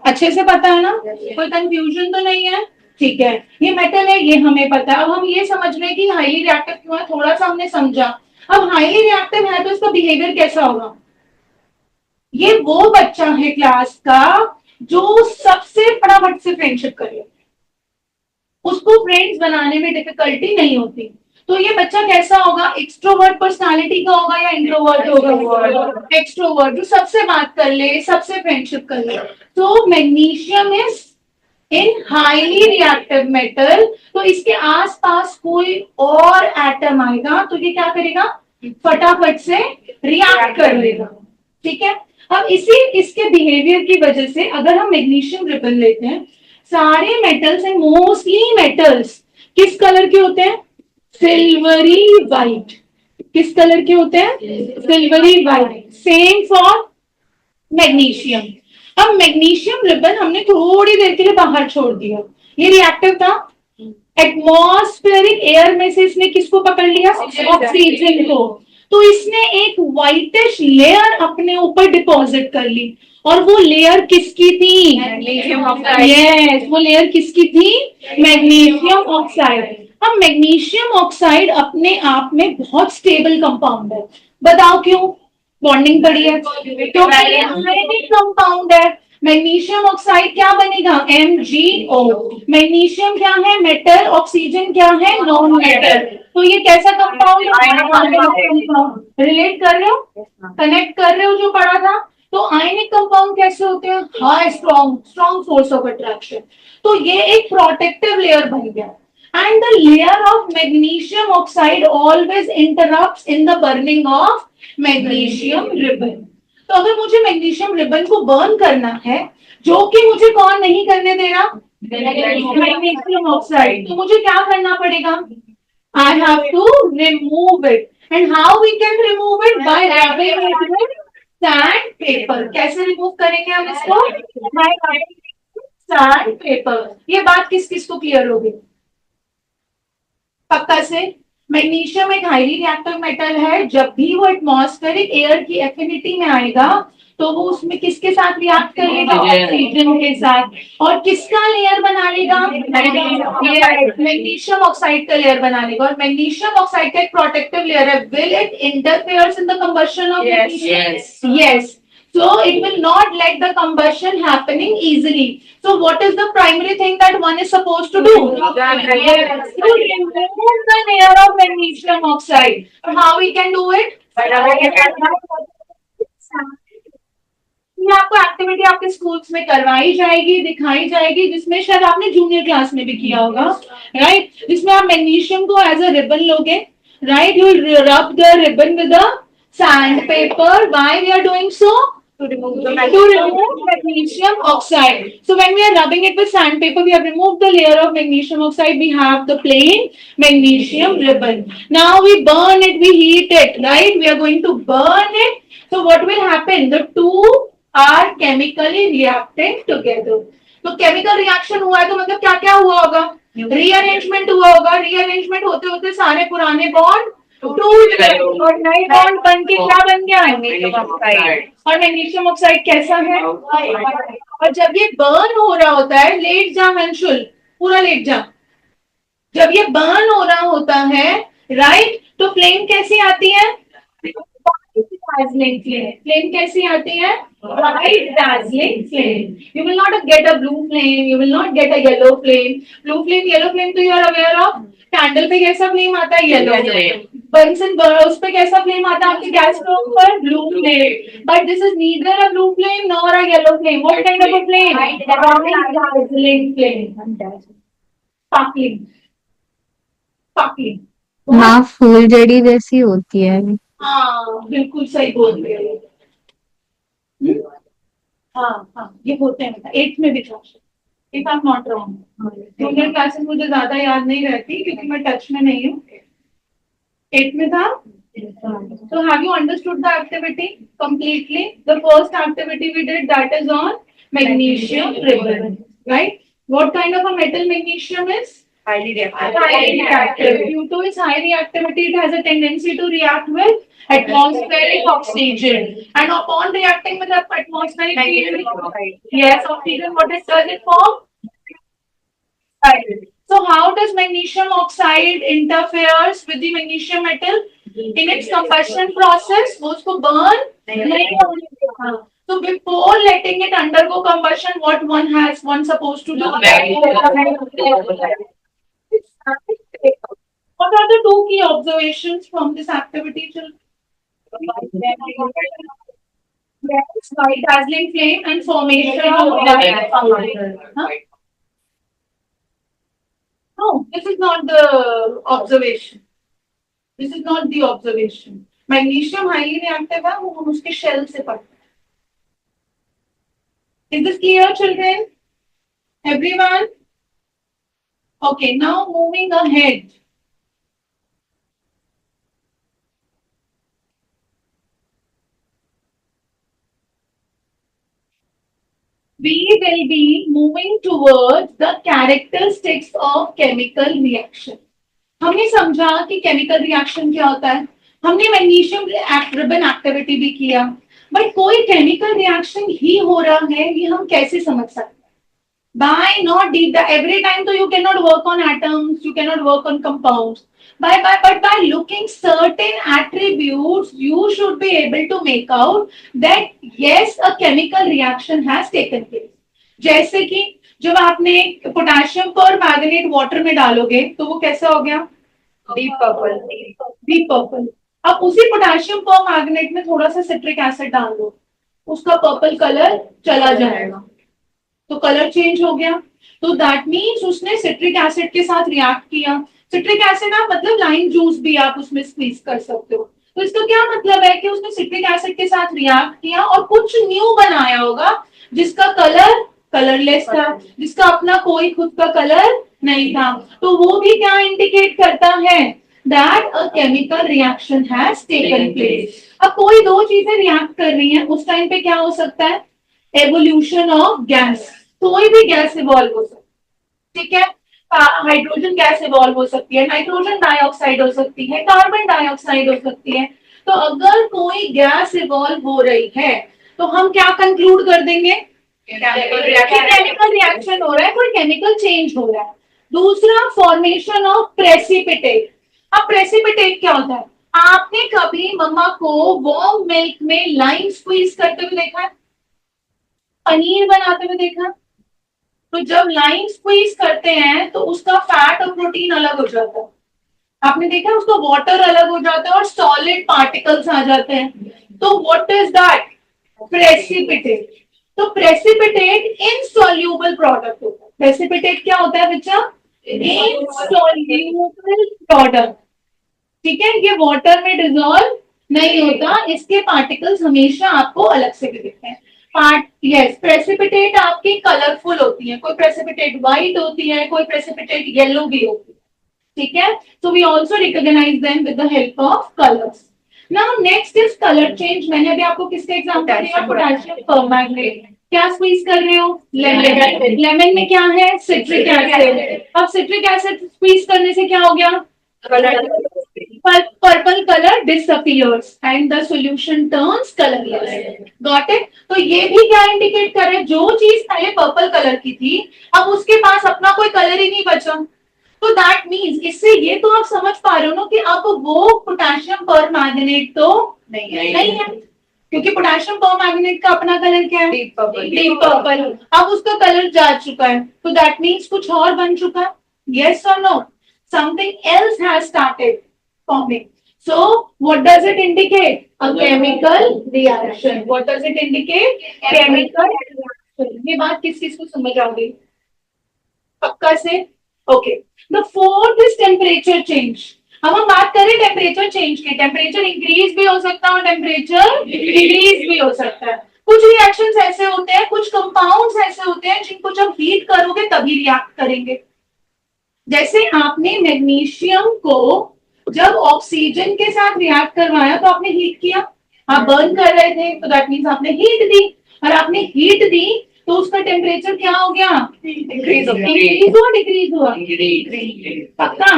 Speaker 1: अच्छे से पता है ना? कोई कंफ्यूजन तो नहीं है? ठीक है, ये मेटल है, ये हमें पता है। अब हम ये समझ रहे हैं कि हाईली रिएक्टिव क्यों है, थोड़ा सा हमने समझा। अब हाईली रिएक्टिव है तो इसका बिहेवियर कैसा होगा? ये वो बच्चा है क्लास का जो सबसे फटाफट से फ्रेंडशिप करे, उसको फ्रेंड्स बनाने में डिफिकल्टी नहीं होती। तो ये बच्चा कैसा होगा? एक्सट्रोवर्ट पर्सनालिटी का होगा या इंट्रोवर्ट होगा? एक्सट्रोवर्ट, जो सबसे बात कर ले, सबसे फ्रेंडशिप कर ले। तो magnesium is in highly reactive metal. तो इसके आसपास कोई और एटम आएगा तो ये क्या करेगा? फटाफट से रिएक्ट कर लेगा। ठीक है, अब इसके बिहेवियर की वजह से अगर हम मैग्नीशियम रिबन लेते हैं, सारे मेटल्स एंड मोस्टली मेटल्स किस कलर के होते हैं? Silvery white. किस कलर के होते हैं? Silvery white. Same for magnesium. अब मैग्नीशियम रिबन हमने थोड़ी देर के लिए बाहर छोड़ दिया, ये रिएक्टिव था। एटमॉस्फेरिक एयर में से इसने किसको पकड़ लिया? ऑक्सीजन को। तो इसने एक व्हाइटिश लेयर अपने ऊपर डिपॉजिट कर ली, और वो लेयर किसकी थी? यस, वो लेयर किसकी थी? Magnesium oxide. अब मैग्नीशियम ऑक्साइड अपने आप में बहुत स्टेबल कंपाउंड है। बताओ क्यों? बॉन्डिंग पड़ी है, क्योंकि आयनिक कंपाउंड है। मैग्नीशियम ऑक्साइड क्या बनेगा? MgO। मैग्नीशियम क्या है? मेटल। ऑक्सीजन क्या है? Non metal. तो ये कैसा कंपाउंड है? रिलेट कर रहे हो? कनेक्ट कर रहे हो जो पढ़ा था? तो आयनिक कंपाउंड कैसे होते हैं? High strong force of attraction. तो ये एक प्रोटेक्टिव लेयर बन गया। And the layer of magnesium oxide always interrupts in the burning of magnesium ribbon. तो अगर मुझे मैग्नीशियम रिबन को बर्न करना है, जो कि मुझे कौन नहीं करने दे रहा? Magnesium oxide. तो मुझे क्या करना पड़ेगा? I have to remove it. And how we can remove it? By rubbing it with sandpaper. कैसे रिमूव करेंगे हम इसको? By rubbing it with sandpaper. ये बात किस किस को क्लियर होगी? पक्का से? मैग्नीशियम एक हाईली रिएक्टिव मेटल है। जब भी वो एटमॉस्फेरिक एयर की एफिनिटी में आएगा तो वो उसमें किसके साथ रिएक्ट करेगा? ऑक्सीजन के साथ। और किसका लेयर बना लेगा? मैग्नीशियम ऑक्साइड का लेयर बना लेगा। और मैग्नीशियम ऑक्साइड का एक प्रोटेक्टिव लेयर है। Will it interferes in the combustion of magnesium? Yes. So it will not let the combustion happening easily. So what is the primary thing that one is supposed to do? Yes, to remove the layer of magnesium oxide. How we can do it? ये आपको activity आपके schools में करवाई जाएगी, दिखाई जाएगी, जिसमें शायद आपने जूनियर क्लास में भी किया होगा, राइट? जिसमें आप मैग्नीशियम को एज अ रिबन लोगे, right? You rub the ribbon with the sand paper. Why we are doing so? To remove magnesium oxide. So when we are rubbing it with sandpaper, we have removed the layer of magnesium oxide. We have the plain magnesium ribbon. Now we burn it, we heat it, right? We are going to burn it. So what will happen? The two are chemically reacting together. तो chemical reaction हुआ है तो मतलब क्या क्या हुआ होगा? Rearrangement हुआ होगा. रीअरेंजमेंट होते होते सारे पुराने बॉन्ड टूट गए और नए बॉन्ड बन के क्या बन गया? Magnesium oxide. और मैग्नीशियम ऑक्साइड कैसा है? और जब ये बर्न हो रहा होता है, लेट जा अंशुल, पूरा लेट जा. जब ये बर्न हो रहा होता है, राइट, तो फ्लेम कैसी आती है? dazzling flame. Flame कैसी आती है? Bright dazzling flame. You will not get a blue flame. You will not get a yellow flame. Blue flame, yellow flame तो you are aware of. Candle पे कैसा फ्लेम आता है? Yellow flame. बंसन उस पे कैसा फ्लेम आता है आपके गैस स्टोव पर? Blue flame. But this is neither a blue flame nor a yellow flame. What kind of a flame? Bright dazzling flame. Sparkling. Sparkling.
Speaker 2: ना फूलझड़ी जैसी होती है.
Speaker 1: हाँ बिल्कुल सही बोल रहे हो. हाँ हाँ ये होते हैं बेटा. 8th में भी था, if I am not wrong. Junior classes मुझे ज्यादा याद नहीं रहती क्योंकि मैं टच में नहीं हूँ. 8th में था. So have you understood the activity completely? The first activity we did, that is on magnesium ribbon, right? What kind of a metal magnesium is?
Speaker 5: Highly reactive.
Speaker 1: Highly reactive. Due to its high reactivity, it has a tendency to react with atmospheric oxygen. And upon reacting with atmospheric yes, oxygen, what it does it form? So how does magnesium oxide interferes with the magnesium metal? In its combustion process, वो उसको burn नहीं होने देता. So before letting it undergo combustion, what one supposed to do? What are the two key observations from this activity, children? Yes, white dazzling flame and formation of huh? No, this is not the observation. This is not the observation. Magnesium highly reactive है, वो हम उसके shell से पढ़ते हैं. Is this clear, children? Everyone? Okay, now moving ahead. We will be moving towards the characteristics of chemical reaction. हमने समझा कि chemical reaction क्या होता है. हमने magnesium ribbon activity भी किया. बट कोई chemical reaction ही हो रहा है, ये हम कैसे समझ सकते हैं? By not deep every time, so you cannot work on atoms, you cannot work on compounds. But by looking certain attributes, you should be able to make out that yes, a chemical reaction has taken place. जैसे कि जब आपने potassium पर magnet water में डालोगे तो वो कैसा हो गया? Deep purple. Deep purple. अब उसी पोटेशियम पर मैग्नेट में थोड़ा सा सिट्रिक एसिड डाल दो, उसका पर्पल कलर चला जाएगा, तो कलर चेंज हो गया. तो दैट मीन्स उसने सिट्रिक एसिड के साथ रिएक्ट किया. सिट्रिक एसिड आप मतलब लाइम जूस भी आप उसमें स्क्वीज कर सकते हो. तो इसका क्या मतलब है कि उसने सिट्रिक एसिड के साथ रिएक्ट किया और कुछ न्यू बनाया होगा जिसका कलर कलरलेस था, जिसका अपना कोई खुद का कलर नहीं था. तो वो भी क्या इंडिकेट करता है? That a chemical reaction has taken place. अब कोई दो चीजें रिएक्ट कर रही हैं, उस टाइम पे क्या हो सकता है? Evolution of gas. कोई भी गैस इवॉल्व हो सकती है. ठीक है, हाइड्रोजन गैस इवॉल्व हो सकती है, नाइट्रोजन डाइऑक्साइड हो सकती है, कार्बन डाइऑक्साइड हो सकती है. तो अगर कोई गैस इवॉल्व हो रही है तो हम क्या कंक्लूड कर देंगे? केमिकल रिएक्शन हो रहा है, कोई केमिकल चेंज हो रहा है. दूसरा, फॉर्मेशन ऑफ प्रेसिपिटेट. अब प्रेसिपिटेट क्या होता है? आपने कभी मम्मा को वार्म मिल्क में लाइम स्क्वीज करते हुए देखा है? पनीर बनाते हुए देखा है? तो जब लाइम स्क्वीज करते हैं तो उसका फैट और प्रोटीन अलग हो जाता है। आपने देखा है उसका वाटर अलग हो जाता है और सॉलिड पार्टिकल्स आ जाते हैं। तो व्हाट इज दैट? प्रेसिपिटेट। तो प्रेसिपिटेट इनसॉल्यूबल प्रोडक्ट होता है। प्रेसिपिटेट क्या होता है बच्चा? Insoluble product. ठीक है, ये वाटर में डिजोल्व नहीं होता, इसके पार्टिकल्स हमेशा आपको अलग से भी दिखते हैं। यस, प्रेसिपिटेट आपकी कलरफुल होती है, कोई प्रेसिपिटेट व्हाइट होती है, कोई प्रेसिपिटेट येलो भी होती है। ठीक है, so we also recognise them with the help of colours. Now next is colour change. मैंने अभी आपको किसका एग्जांपल दिया? Potassium permanganate. क्या स्क्वीज कर रहे हो? लेमन। लेमन में क्या है? Citric acid. अब सिट्रिक एसिड स्क्वीज करने से क्या हो गया? Purple colour disappears and the solution turns colorless. Got it? तो ये भी क्या इंडिकेट कर रहे हैं? जो चीज पहले पर्पल कलर की थी अब उसके पास अपना कोई कलर ही नहीं बचा। तो दैट मीन्स, इससे ये तो आप समझ पा रहे हो ना कि अब वो पोटेशियम परमैंगनेट तो नहीं है क्योंकि पोटेशियम परमैंगनेट का अपना कलर क्या है? Deep purple. अब उसका कलर जा चुका है तो दैट मीन्स कुछ और बन चुका है। यस और no? Something else has started forming. So, what does it indicate? A chemical reaction. What does it indicate? Chemical reaction. ये बात किस किस को समझ आ गई? पक्का से? Okay. The fourth is temperature change. अब हम बात करें टेम्परेचर चेंज की। टेम्परेचर इंक्रीज भी हो सकता है और टेम्परेचर डिक्रीज भी हो सकता है। कुछ रिएक्शंस ऐसे होते हैं, कुछ कंपाउंड्स ऐसे होते हैं जिनको जब हीट करोगे तभी रिएक्ट करेंगे। जैसे आपने मैग्नीशियम को जब ऑक्सीजन के साथ रिएक्ट करवाया तो आपने हीट किया, आप बर्न कर रहे थे तो दैट मीन्स आपने हीट दी, और आपने हीट दी तो उसका टेम्परेचर क्या हो गया? इंक्रीज हुआ, डिक्रीज हुआ? पक्का?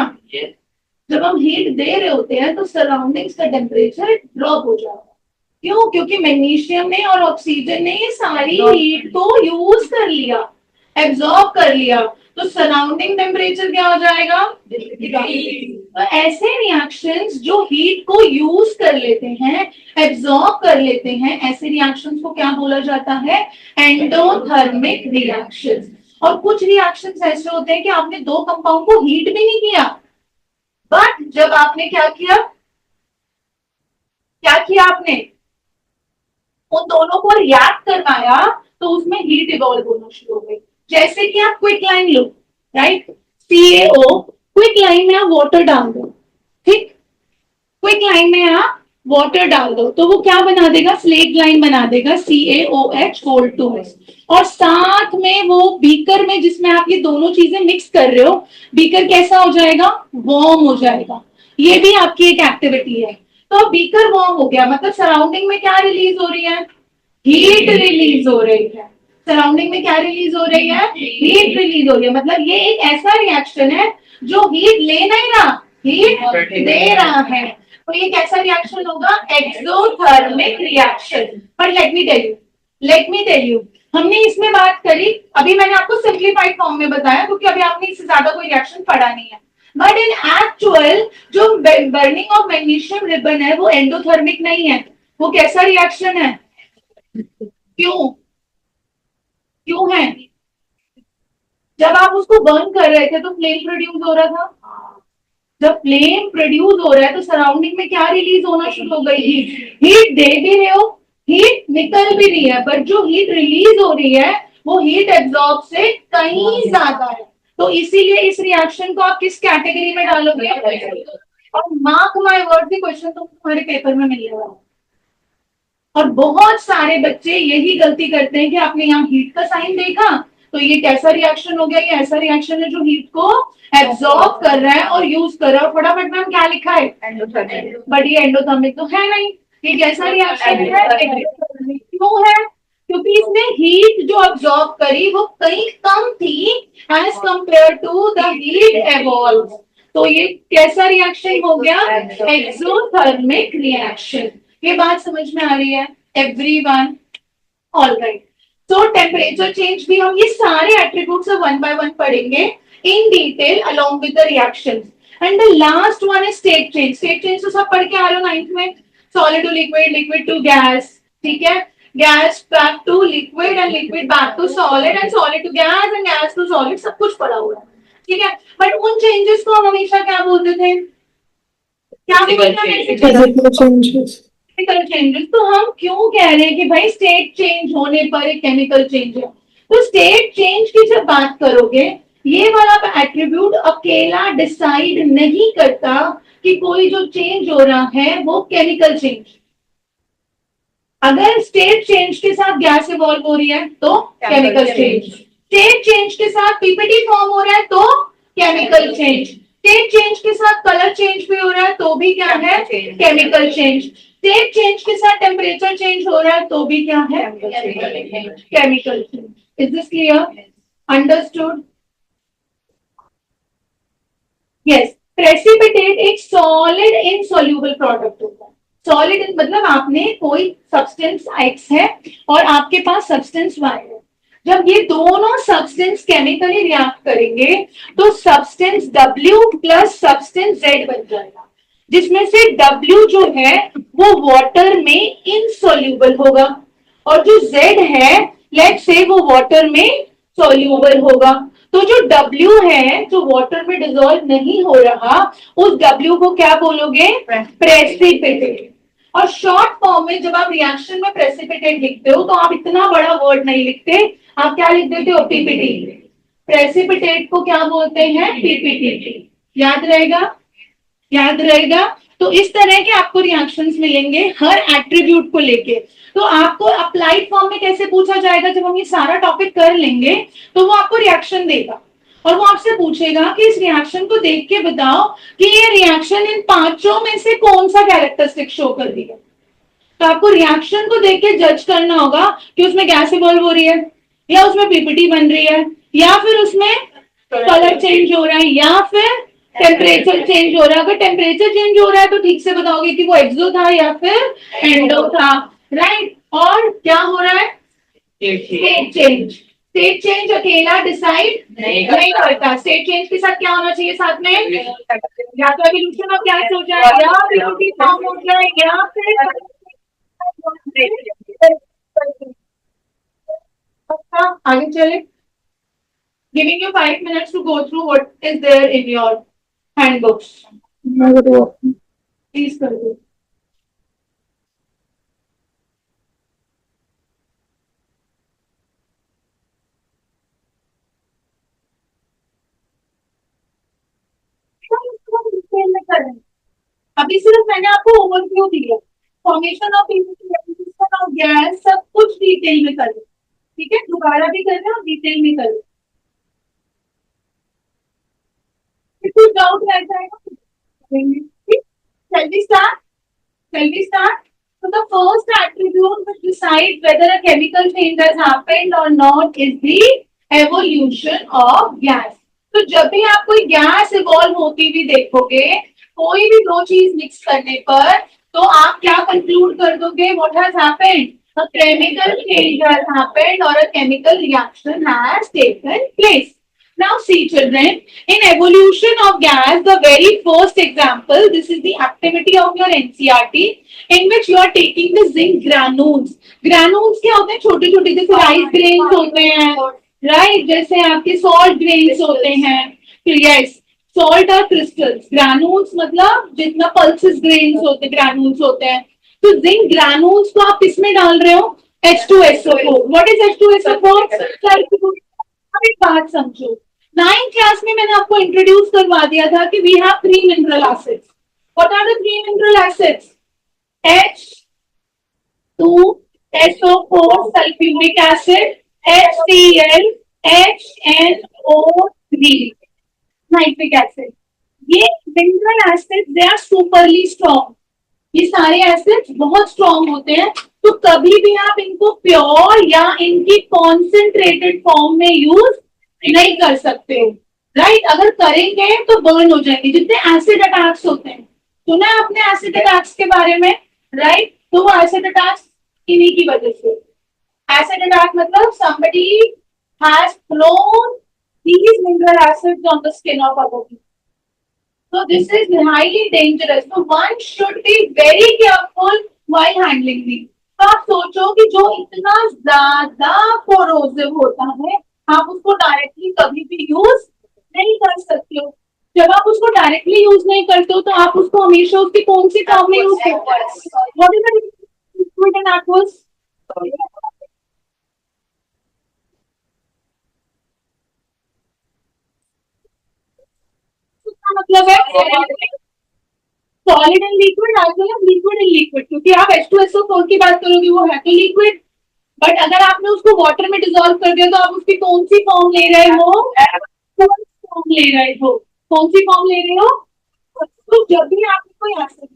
Speaker 1: जब हम हीट दे रहे होते हैं तो सराउंडिंग्स का टेम्परेचर ड्रॉप हो जाता है। क्यों? क्योंकि मैग्नीशियम ने और ऑक्सीजन ने ये सारी हीट को यूज कर लिया, एब्जॉर्ब कर लिया, तो सराउंडिंग टेम्परेचर क्या हो जाएगा? तो ऐसे रिएक्शंस जो हीट को यूज कर लेते हैं, एब्जॉर्ब कर लेते हैं, ऐसे रिएक्शंस को क्या बोला जाता है? Endothermic reactions. और कुछ रिएक्शंस ऐसे होते हैं कि आपने दो कंपाउंड को हीट भी नहीं किया, बट जब आपने क्या किया आपने उन दोनों को रिएक्ट करवाया तो उसमें हीट इवॉल्व होना शुरू हो गई। जैसे कि आप क्विक लाइन लो, राइट? CaO, क्विक लाइन में आप वाटर डाल दो, ठीक? क्विक लाइन में आप वाटर डाल दो तो वो क्या बना देगा? स्लेट लाइन बना देगा, CaOH गोल्ड 2। और साथ में वो बीकर में जिसमें आप ये दोनों चीजें मिक्स कर रहे हो, बीकर कैसा हो जाएगा? वार्म हो जाएगा। ये भी आपकी एक एक्टिविटी है। तो बीकर वार्म हो गया मतलब सराउंडिंग में क्या रिलीज हो रही है? हीट रिलीज हो रही है। सराउंडिंग में क्या रिलीज हो रही है? हीट रिलीज हो रही है। मतलब ये एक ऐसा रिएक्शन है जो हीट ले नहीं रहा, हीट दे रहा है। तो ये कैसा रिएक्शन होगा? Exothermic reaction. पर लेट मी टेल यू, हमने इसमें बात करी, अभी मैंने आपको सिंप्लीफाइड फॉर्म में बताया क्योंकि अभी आपने इससे ज्यादा कोई रिएक्शन पढ़ा नहीं है। बट इन एक्चुअल जो बर्निंग ऑफ मैग्नीशियम रिबन है वो एंडोथर्मिक नहीं है। वो कैसा रिएक्शन है? क्यों है? जब आप उसको बर्न कर रहे थे तो फ्लेम प्रोड्यूस हो रहा था। जब फ्लेम प्रोड्यूस हो रहा है तो सराउंडिंग में क्या रिलीज होना शुरू हो गई? हीट दे भी रहे हो, हीट निकल भी रही है, पर जो हीट रिलीज हो रही है वो हीट एब्जॉर्ब से कहीं ज्यादा है। तो इसीलिए इस रिएक्शन को आप किस कैटेगरी में डालोगे? और मार्क माय वर्ड, भी क्वेश्चन तो तुम्हारे पेपर में मिलेगा। और बहुत सारे बच्चे यही गलती करते हैं कि आपने यहाँ हीट का साइन देखा तो ये कैसा रिएक्शन हो गया? ये ऐसा रिएक्शन है जो हीट को एब्जॉर्ब कर रहा है और यूज कर रहा है। फटाफट में क्या लिखा है? एंडोथर्मिक। बट ये एंडोथर्मिक तो है नहीं। ये कैसा रिएक्शन है? क्यों है? क्योंकि इसने हीट जो एब्जॉर्ब करी वो कहीं कम थी as compare to the heat evolve. तो ये कैसा रिएक्शन हो गया? Exothermic reaction. ये बात समझ में आ रही है एवरीवन? ऑलराइट। तो टेम्परेचर चेंज भी हम ये सारे एट्रीब्यूट्स वन बाय वन पढ़ेंगे in detail along with the reactions. And the last one is state change. State change तो सब पढ़ के आ रहे हो 9th में. Solid to liquid, liquid to gas, ठीक है, gas back to liquid and liquid back to solid and solid to gas and gas to solid, सब कुछ पढ़ा हुआ है, ठीक है. बट उन चेंजेस को हम हमेशा क्या बोलते थे, क्या बोलते थे?
Speaker 4: Physical changes.
Speaker 1: Chemical changes. तो हम क्यों कह रहे हैं कि भाई स्टेट चेंज होने पर एक केमिकल चेंज है. तो स्टेट चेंज की जब बात करोगे, ये वाला एट्रीब्यूट अकेला डिसाइड नहीं करता कि कोई जो चेंज हो रहा है वो केमिकल चेंज. अगर स्टेट चेंज के साथ गैस इवॉल्व हो रही है तो केमिकल चेंज. स्टेट चेंज के साथ पीपीटी फॉर्म हो रहा है तो केमिकल चेंज. स्टेट चेंज के साथ कलर चेंज भी हो रहा है तो भी क्या है, केमिकल चेंज. स्टेट चेंज के साथ टेम्परेचर चेंज हो रहा है तो भी क्या है, chemical change. Is this clear? Understood? Yes. Precipitate एक सॉलिड इनसॉल्युबल प्रोडक्ट होता है. सॉलिड मतलब आपने कोई सब्सटेंस X है और आपके पास सब्सटेंस Y है. जब ये दोनों सब्सटेंस केमिकली रिएक्ट करेंगे तो substance W plus substance Z बन जाएगा, जिसमें से W जो है वो वाटर में इनसॉल्युबल होगा और जो Z है लेट्स से वो वाटर में सॉल्युबल होगा. तो जो W है जो वाटर में डिसॉल्व नहीं हो रहा, उस W को क्या बोलोगे, प्रेसिपिटेट. और शॉर्ट फॉर्म में जब आप रिएक्शन में प्रेसिपिटेट लिखते हो तो आप इतना बड़ा वर्ड नहीं लिखते, आप क्या लिख देते हो, पीपीटी. प्रेसिपिटेट को क्या बोलते हैं, पीपीटी. याद रहेगा, याद रहेगा. तो इस तरह के आपको रिएक्शंस मिलेंगे हर एट्रीब्यूट को लेके. तो आपको अप्लाइड फॉर्म में कैसे पूछा जाएगा, जब हम ये सारा टॉपिक कर लेंगे तो वो आपको रिएक्शन देगा और वो आपसे पूछेगा कि इस रिएक्शन को देख के बताओ कि ये रिएक्शन इन पांचों में से कौन सा कैरेक्टरिस्टिक शो कर रही है. तो आपको रिएक्शन को देख के जज करना होगा कि उसमें गैस इवॉल्व हो रही है या उसमें पीपीटी बन रही है या फिर उसमें कलर चेंज हो रहा है या फिर टेम्परेचर चेंज हो रहा है. अगर टेम्परेचर चेंज हो रहा है तो ठीक से बताओगे कि वो एक्सो था या फिर एंडो था, राइट. और क्या हो रहा है, स्टेट चेंज. स्टेट चेंज अकेला डिसाइड नहीं करता. स्टेट चेंज के साथ क्या होना चाहिए, साथ में या तो एवोल्यूशन ऑफ गैस हो जाए या पीपीटी फॉर्म हो जाए या फिर आगे चले. Giving you 5 minutes to go through what is there in your handbooks. Please कर दो. अभी सिर्फ मैंने आपको ओवरव्यू दिया, फॉर्मेशन ऑफ ऑफ गैस सब कुछ डिटेल में करें, ठीक है. दोबारा भी कर रहे हैं और डिटेल में करें. कुछ डाउट रहता है shall we start? Shall we start? So the first attribute which decides whether a chemical change has happened or not is the evolution of gas. तो जब भी आप कोई गैस इवॉल्व होती हुई देखोगे, कोई भी दो चीज मिक्स करने पर, तो आप क्या कंक्लूड कर दोगे, what has happened? A chemical change has happened or a chemical reaction has taken place. Now see children, in evolution of gas, the very first example, this is the activity of your NCERT, in which you are taking the zinc granules. Granules क्या होते हैं, छोटे छोटे जैसे rice grains होते हैं, right, जैसे आपके सॉल्ट ग्रेन्स होते हैं. यस, सॉल्ट और क्रिस्टल्स. ग्रानुल्स मतलब जितना पल्सेस ग्रेन्स होते हैं, ग्रानुल्स होते हैं. तो जिंक ग्रानुल्स को आप किसमें डाल रहे हो, H2SO4. What is H2SO4? अब एक बात समझो, 9th क्लास में मैंने आपको इंट्रोड्यूस करवा दिया था कि we have 3 mineral acids. What are the 3 mineral acids? H2SO4 sulphuric acid, HCl, HNO3 nitric acid. ये mineral acid they are superly strong. ये सारे एसिड्स बहुत स्ट्रॉन्ग होते हैं. तो कभी भी आप इनको प्योर या इनकी कॉन्सेंट्रेटेड फॉर्म में यूज नहीं कर सकते हो, राइट. अगर करेंगे तो बर्न हो जाएंगे. जितने एसिड अटैक्स होते हैं, सुना है आपने एसिड अटैक्स के बारे में, राइट. तो वो एसिड अटैक्स इन्हीं की वजह से. एसिड अटैक मतलब somebody has flown these mineral acids on the skin of a body. So this is highly dangerous. So one should be very careful while handling these. तो आप सोचो कि जो इतना ज्यादा कोरोसिव होता है, आप उसको डायरेक्टली कभी भी यूज नहीं कर सकते हो. जब आप उसको डायरेक्टली यूज नहीं करते हो, तो आप उसको हमेशा उसकी कौन सी फॉर्म में यूज करते हो? What is the liquid and aqueous? इसका मतलब है solid and liquid as well as liquid and liquid, क्योंकि आप H2SO4 की बात करोगे वो है तो लिक्विड, बट अगर आपने उसको वाटर में डिसॉल्व कर दिया तो आप उसकी कौन सी फॉर्म ले रहे हो? कौन सी फॉर्म ले रहे हो? कौन सी फॉर्म ले रहे हो? तो जब भी आपने कोई आंसर,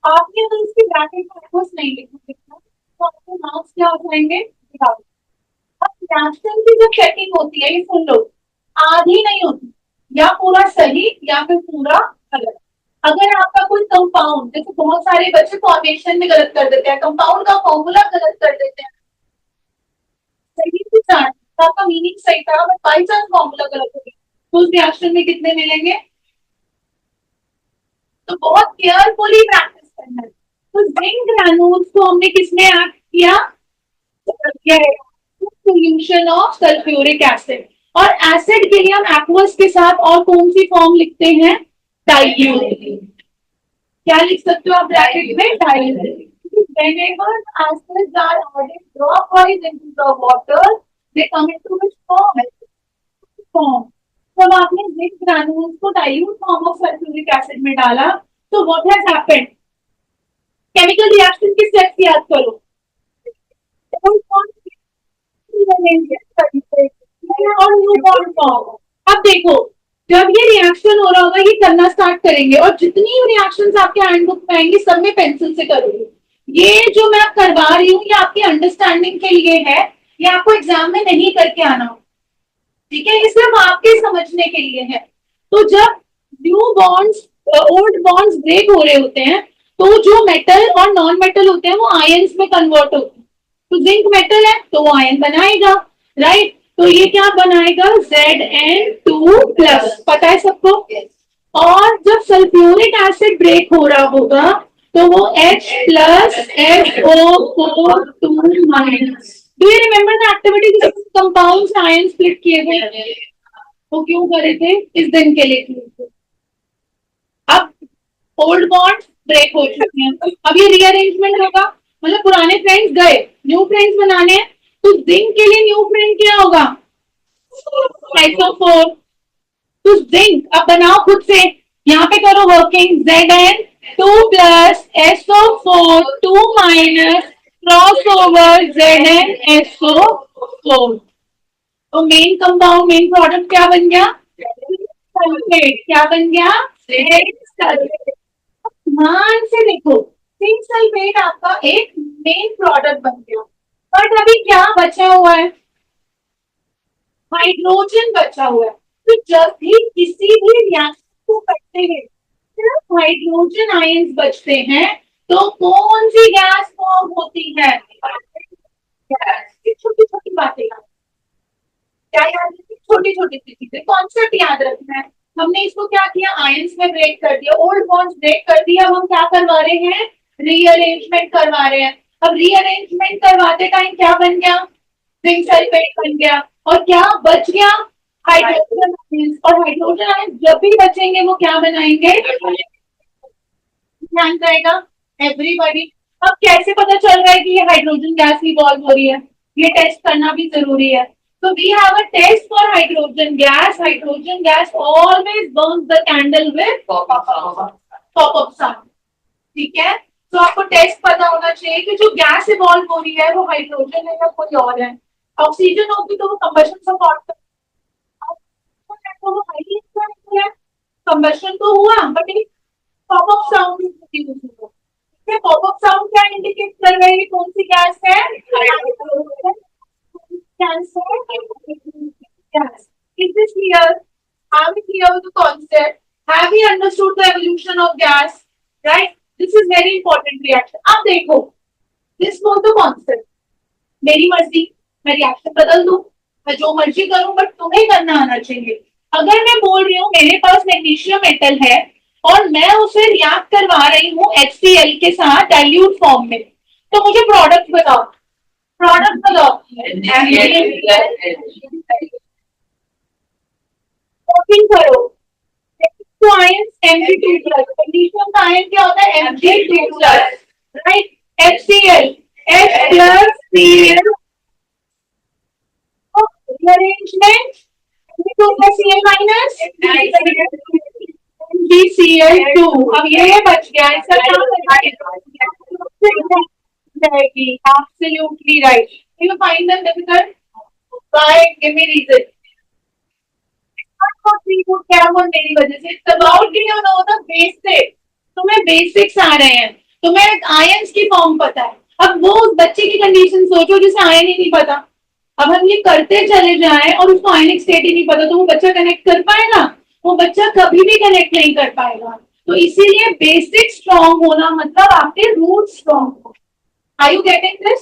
Speaker 1: आपने अगर उसके ब्रैकेट में एक्वस नहीं लिखा तो आपके मार्क्स क्या हो जाएंगे? अब रिएक्शन की जब चेकिंग होती है, ये सुन लो, आधी नहीं होती, या पूरा सही या फिर पूरा गलत. अगर आपका कोई कंपाउंड, जैसे बहुत सारे बच्चे फॉर्मेशन में गलत कर देते हैं, कंपाउंड का फॉर्मूला गलत कर देते हैं, सही थी चार्ट, आपका मीनिंग सही था बट बाई चांस फॉर्मूला गलत हो गया, तो उस रिएक्शन में कितने मिलेंगे? तो बहुत केयरफुली प्रैक्टिस करना है. तो जिंक ग्रैन्यूल्स को हमने किसमें ऐड किया? Solution of sulphuric acid. और एसिड के लिए हम एक्वस के साथ और कौन सी फॉर्म लिखते हैं? डाइल्यूट. क्या लिख सकते हो आप ब्रैकेट में? Dilute. Whenever acids are added dropwise into the water, they come into which form? Form. जब आपने जिंक ग्रैन्यूल्स को dilute form of sulphuric acid में डाला, तो what has happened? Chemical reaction के स्टेप्स याद करो. और न्यू बॉन्ड फॉर्म. अब देखो, जब ये रिएक्शन हो रहा होगा, ये करना स्टार्ट करेंगे और जितनी रिएक्शंस आपके हैंड बुक में आएंगी सब में पेंसिल से करोगे. ये जो मैं करवा रही हूँ ये आपकी अंडरस्टैंडिंग के लिए है, ये आपको एग्जाम में नहीं करके आना हो, ठीक है? ये सिर्फ आपके समझने के लिए है. तो जब new bonds old bonds break हो रहे होते हैं, तो जो मेटल और नॉन मेटल होते हैं वो आयंस में कन्वर्ट होते हैं. तो जिंक मेटल है तो वो आयन बनाएगा, राइट? तो ये क्या बनाएगा? Zn2+. पता है सबको? और जब सल्फ्यूरिक एसिड ब्रेक हो रहा होगा तो वो H+SO4 2-. Do you remember the activity जिसमें कंपाउंड्स आयन स्प्लिट किए थे? वो क्यों करे थे? इस दिन के लिए किए थे. अब ओल्ड बॉन्ड ब्रेक हो चुके हैं, अब ये रीअरेंजमेंट होगा, मतलब पुराने फ्रेंड्स गए, न्यू फ्रेंड्स बनाने हैं. तो जिंक के लिए न्यू फ्रेंड क्या होगा? SO4. तो जिंक अब बनाओ खुद से, यहाँ पे करो working. Zn2+ SO4 2- cross over ZnSO4. तो मेन कंपाउंड, मेन प्रोडक्ट क्या बन गया? सल्फेट. क्या बन गया? सल्फेट. ध्यान से देखो, जिंक सल्फेट आपका एक मेन प्रोडक्ट बन गया, बट अभी क्या बचा हुआ है? हाइड्रोजन बचा हुआ है. तो जब भी किसी भी रिएक्शन को करते हुए सिर्फ हाइड्रोजन आयंस बचते हैं, तो कौन सी गैस फॉर्म होती है? छोटी छोटी बातें याद, क्या याद रखनी? छोटी छोटी सी चीजें, कॉन्सेप्ट याद रखना है. हमने इसको क्या किया? आयंस में ब्रेक कर दिया, ओल्ड बॉन्ड्स ब्रेक कर दिया. अब हम क्या करवा रहे हैं? रीअरेंजमेंट करवा रहे हैं. अब रीअरेंजमेंट करवाते टाइम क्या बन गया? जिंक सल्फेट बन गया. और क्या बच गया? Hydrogen ions. और हाइड्रोजन आयंस जब भी बचेंगे वो क्या बनाएंगे? ध्यान रहेगा एवरीबॉडी. अब कैसे पता चल रहा है कि ये हाइड्रोजन गैस इवॉल्व हो रही है? ये टेस्ट करना भी जरूरी है. So we have a test for hydrogen gas. Hydrogen gas always burns the candle with pop-up sound. ठीक है? तो आपको टेस्ट पता होना चाहिए कि जो गैस इवॉल्व हो रही है वो हाइड्रोजन है या कोई और है. ऑक्सीजन होगी तो वो कंबशन सपोर्ट करती है. कंबशन तो हुआ बट एक पॉपअप साउंड भी होगा. पॉपअप साउंड क्या इंडिकेट कर रही है? कौन सी गैस है? Yes. Is this clear? Are we clear with the concept? Have we understood the evolution of gas? Right? This is very important reaction. अब देखो, this was the concept. मेरी मर्जी, मैं रिएक्शन बदल दूं, मैं जो मर्जी करूं, बट तुम्हें करना आना चाहिए. अगर मैं बोल रही हूँ मेरे पास मैग्नीशियम मेटल है और मैं उसे रिएक्ट करवा रही हूँ HCl के साथ डाइल्यूट फॉर्म में, तो मुझे प्रोडक्ट बताओ, प्रोडक्ट बताओ। कॉपी करो तो आयन Mg2 प्लस, मैग्नीशियम का आयन क्या होता है Mg2 plus, right, HCl H plus Cl rearrangement Mg2 plus Cl minus MgCl2। अब ये बच गया, इसका क्या जाएगी, absolutely right। You find them difficult? Why? Give me reason। क्या हुआ मेरी वजह से? It's about you know the basics। तुम्हें बेसिक्स आ रहे हैं, तुम्हें आयंस की फॉर्म पता है। अब वो उस बच्चे की कंडीशन सोचो जिसे आयन ही नहीं पता। अब हम ये करते चले जाएं और उसको आयनिक स्टेट ही नहीं पता, तो वो बच्चा कनेक्ट कर पाएगा? वो बच्चा कभी भी कनेक्ट नहीं कर पाएगा। तो इसीलिए बेसिक स्ट्रॉन्ग होना मतलब आपके रूट स्ट्रॉन्ग हो। Are you getting this?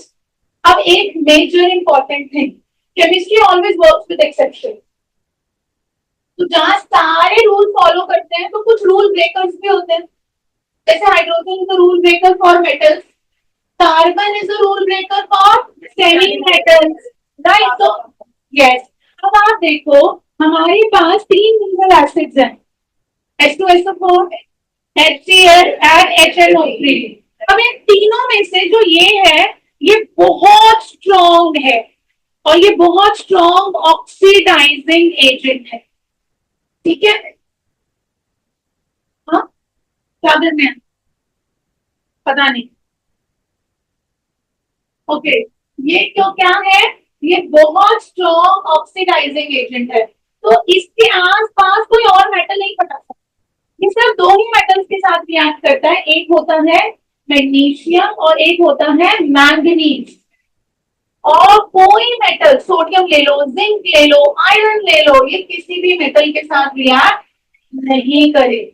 Speaker 1: अब एक major important thing, chemistry always works with exception. तो जहां सारे रूल फॉलो करते हैं तो कुछ रूल ब्रेकर्स भी होते हैं। जैसे hydrogen is a rule breaker for metals, carbon is a rule breaker for semi metals, right? तो यस, अब आप देखो हमारे पास 3 मिनरल एसिड्स हैं, H2SO4, HCl and HNO3। अब इन तीनों में से जो ये है ये बहुत स्ट्रॉन्ग है और ये बहुत स्ट्रॉन्ग ऑक्सीडाइजिंग एजेंट है, ठीक है? हाँ, क्या करना है पता नहीं। ओके, ये क्यों क्या है? ये बहुत स्ट्रॉन्ग ऑक्सीडाइजिंग एजेंट है, तो इसके आसपास कोई और मेटल नहीं पटा सकता। ये सिर्फ 2 ही मेटल्स के साथ रिएक्ट करता है, एक होता है मैग्नीशियम और एक होता है मैंगनीज। और कोई मेटल, सोडियम ले लो, जिंक ले लो, आयरन ले लो, ये किसी भी मेटल के साथ रिएक्ट नहीं करे,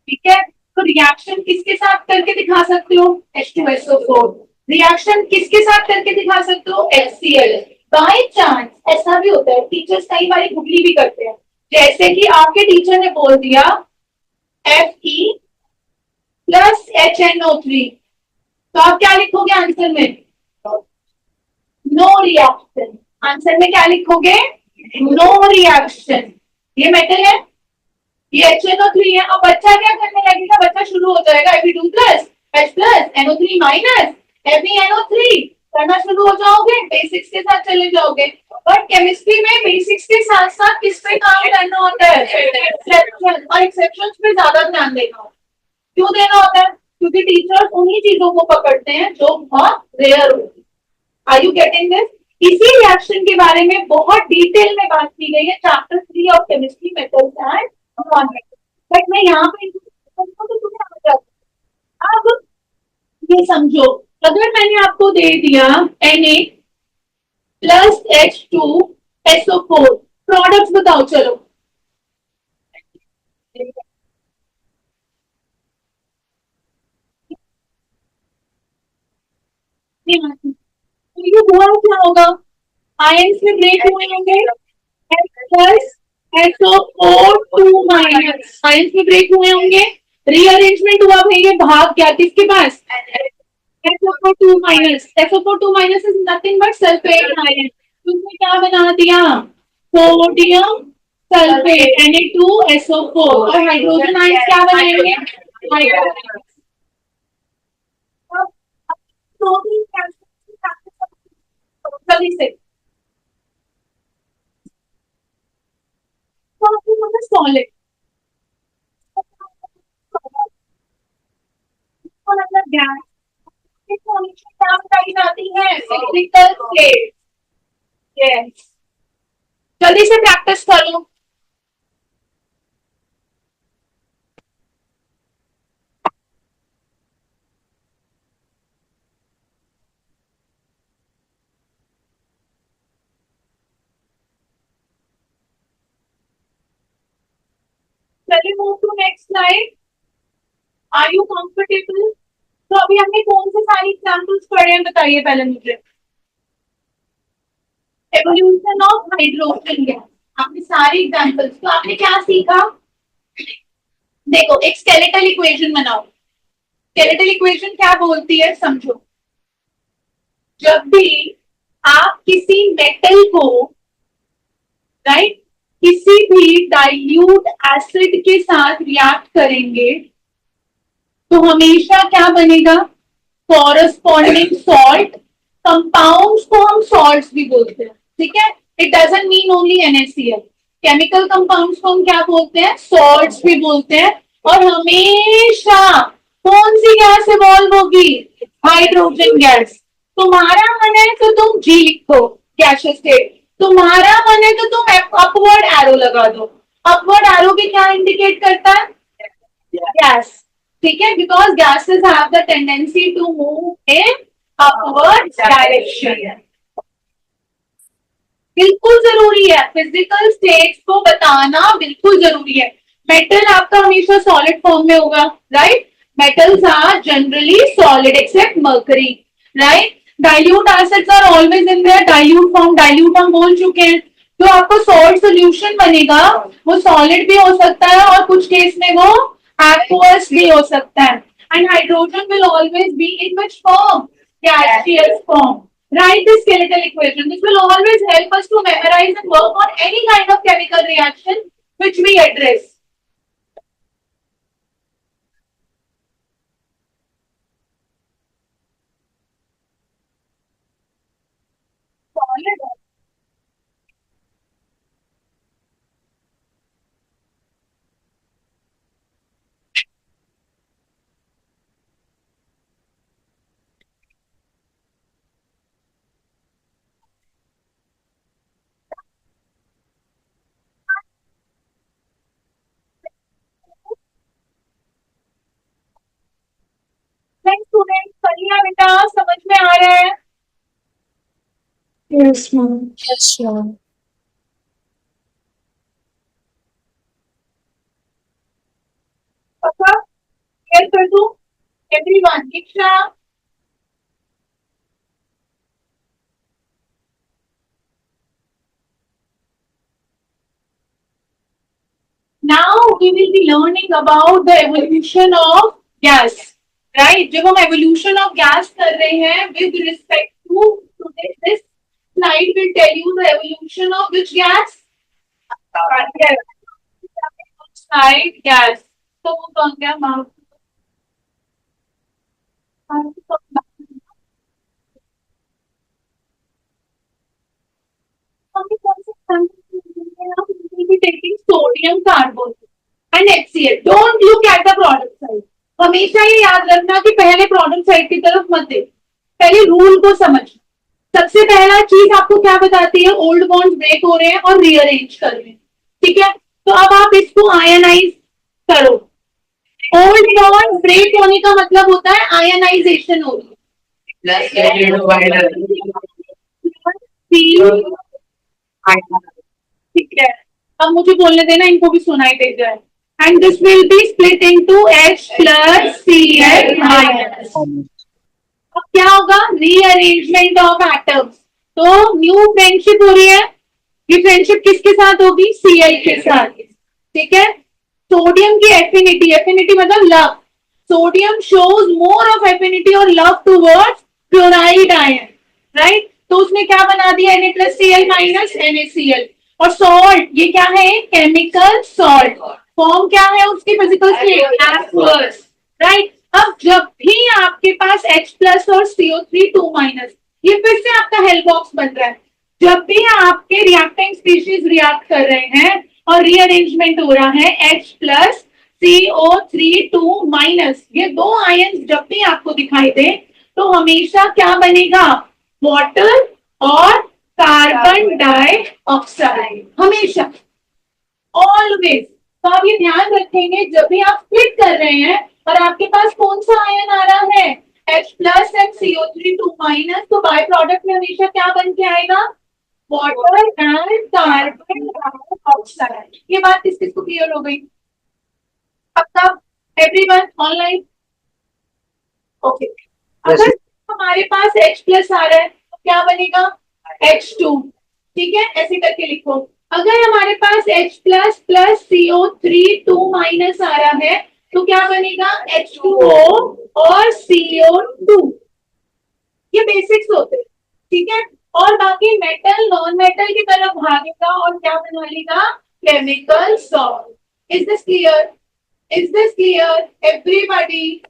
Speaker 1: ठीक है? तो रिएक्शन किसके साथ करके दिखा सकते हो? H2SO4। रिएक्शन किसके साथ करके दिखा सकते हो? HCl। बाय चांस ऐसा भी होता है, टीचर्स कई बार गुगली भी करते हैं, जैसे कि आपके टीचर ने बोल दिया Fe प्लस HNO3, तो आप क्या लिखोगे आंसर में? No reaction. आंसर में क्या लिखोगे? No reaction. ये मेटल है, ये HNO3 है। अब बच्चा क्या करने लगेगा? बच्चा शुरू हो जाएगा Fe2 plus H plus NO3 minus FeNO3 करना शुरू हो जाओगे, बेसिक्स के साथ चले जाओगे। बट केमिस्ट्री में बेसिक्स के साथ साथ किस पे काम करना होता है? एक्सेप्शन, और एक्सेप्शन पे ज्यादा ध्यान देना होता है। क्यों देना होता है? क्योंकि टीचर्स उन्हीं चीजों को पकड़ते हैं जो बहुत रेयर होती है। Are you getting this? इसी रिएक्शन के बारे में बहुत डिटेल में बात की गई है chapter 3 of chemistry, metals and non metals. But मैं यहाँ पे तो तुम्हें आ जाता। अब ये समझो, अगर मैंने आपको दे दिया Na प्लस H2SO4, प्रोडक्ट्स बताओ चलो। तो ये हुआ क्या होगा? आयंस में ब्रेक हुए होंगे, H plus SO4 2 minus, ions में ब्रेक हुए होंगे, रीअरेंजमेंट हुआ भैया, भाग गया किसके पास? SO4 2 minus, SO4 2 minus is nothing but sulfate ion। तुमने क्या बना दिया? Sodium sulphate Na2SO4। और हाइड्रोजन आयन क्या बनाएंगे? हाइड्रोजन। जल्दी से सॉलिड मतलब गैस क्या बताई जाती है? सिलिकल स्लेट। यस, जल्दी से प्रैक्टिस कर लो। चलिए move to next slide. Are you comfortable? तो अभी हमने कौन से सारी एग्जांपल्स पढ़े हैं बताइए पहले मुझे। एवोल्यूशन ऑफ हाइड्रोजन गैस, आपने सारे एग्जाम्पल्स, तो आपने क्या सीखा? देखो, एक स्केलेटल इक्वेशन बनाओ। स्केलेटल इक्वेशन क्या बोलती है समझो। जब भी आप किसी मेटल को, राइट, किसी भी डाइल्यूट एसिड के साथ रिएक्ट करेंगे तो हमेशा क्या बनेगा? Corresponding salt. कंपाउंड्स को हम सॉल्ट्स भी बोलते हैं, ठीक है? It doesn't mean only NaCl। Chemical compounds को हम क्या बोलते हैं? सॉल्ट्स भी बोलते हैं। और हमेशा कौन सी गैस इवॉल्व होगी? Hydrogen gas. तुम्हारा मन है तो तुम G लिखो, गैसियस स्टेट। तुम्हारा मन है तो तुम अपवर्ड एरो लगा दो। अपवर्ड एरो भी क्या इंडिकेट करता है? गैस, ठीक है? Because gases have the tendency to move in upward direction. बिल्कुल जरूरी है, फिजिकल स्टेट्स को बताना बिल्कुल जरूरी है। मेटल आपका हमेशा सॉलिड फॉर्म में होगा, right? Metals are generally solid except mercury, right? Dilute acids are always in their dilute form. Dilute हम बोल चुके हैं। जो आपको सॉल्ट सॉल्यूशन बनेगा वो सॉलिड भी हो सकता है और कुछ केस में वो aqueous भी हो सकता है। And hydrogen will always be in which form? Gaseous form. Write the skeletal equation. This will always help us to memorize and work on any kind of chemical reaction which we address. Solid. Next student, कलिया बेटा, समझ में आ रहा है?
Speaker 4: Yes, ma'am.
Speaker 2: Yes, sure.
Speaker 1: पक्का? Clear कर दूं? Everyone, Diksha, now we will be learning about the evolution of gas, right? जब हम evolution of gas कर रहे हैं with respect to this slide will tell you the evolution of which gas? Oxide gas. तो वो कौन गया? Mouth. taking sodium carbonate and HCl. Don't look at the product side. हमेशा ये याद रखना कि पहले प्रोडक्ट साइड की तरफ मत देख, पहले रूल को समझ। सबसे पहला चीज आपको क्या बताती है? ओल्ड बॉन्ड्स ब्रेक हो रहे हैं और रीअरेंज कर रहे हैं, ठीक है? तो अब आप इसको आयनाइज करो। ओल्ड बॉन्ड ब्रेक होने का मतलब होता है आयनाइजेशन हो रही है, ठीक है? अब मुझे बोलने देना, इनको भी सुनाई दे जाए। And this will be split into H plus Cl minus. अब क्या होगा? Rearrangement of atoms. तो न्यू फ्रेंडशिप हो रही है। ये फ्रेंडशिप किसके साथ होगी? Cl के साथ, ठीक है? सोडियम की एफिनिटी, एफिनिटी मतलब love. Sodium shows more of affinity और love towards chloride ion, right? तो उसने क्या बना दिया? Na plus Cl minus NaCl। और सॉल्ट, ये क्या है? Chemical salt. फॉर्म क्या है उसकी? Physical state aqueous, right? अब जब भी आपके पास H प्लस और CO3 2 माइनस, ये फिर से आपका हेल बॉक्स बन रहा है। जब भी आपके रिएक्टिंग स्पीशीज रिएक्ट कर रहे हैं और रीअरेंजमेंट हो रहा है H प्लस CO3 2 माइनस, ये दो आयन जब भी आपको दिखाई दे तो हमेशा क्या बनेगा? वाटर और कार्बन डाइऑक्साइड, हमेशा, ऑलवेज। तो आप ये ध्यान रखेंगे जब भी आप स्प्लिट कर रहे हैं और आपके पास कौन सा आयन आ रहा है? H plus and CO3 2 minus, तो बाय प्रोडक्ट में हमेशा क्या बन के आएगा? Water and carbon dioxide. ये बात किस किस को क्लियर हो गई? पक्का? Everyone online? ओके। अगर हमारे पास H प्लस आ रहा है तो क्या बनेगा? H2, ठीक है? ऐसे करके लिखो। अगर हमारे पास H plus plus CO3 2 minus आ रहा है तो क्या बनेगा H2O और CO2। ये बेसिक्स होते हैं, ठीक है। और बाकी मेटल नॉन मेटल की तरफ भागेगा और क्या बना लेगा, chemical salt. Is this clear? Is this clear everybody?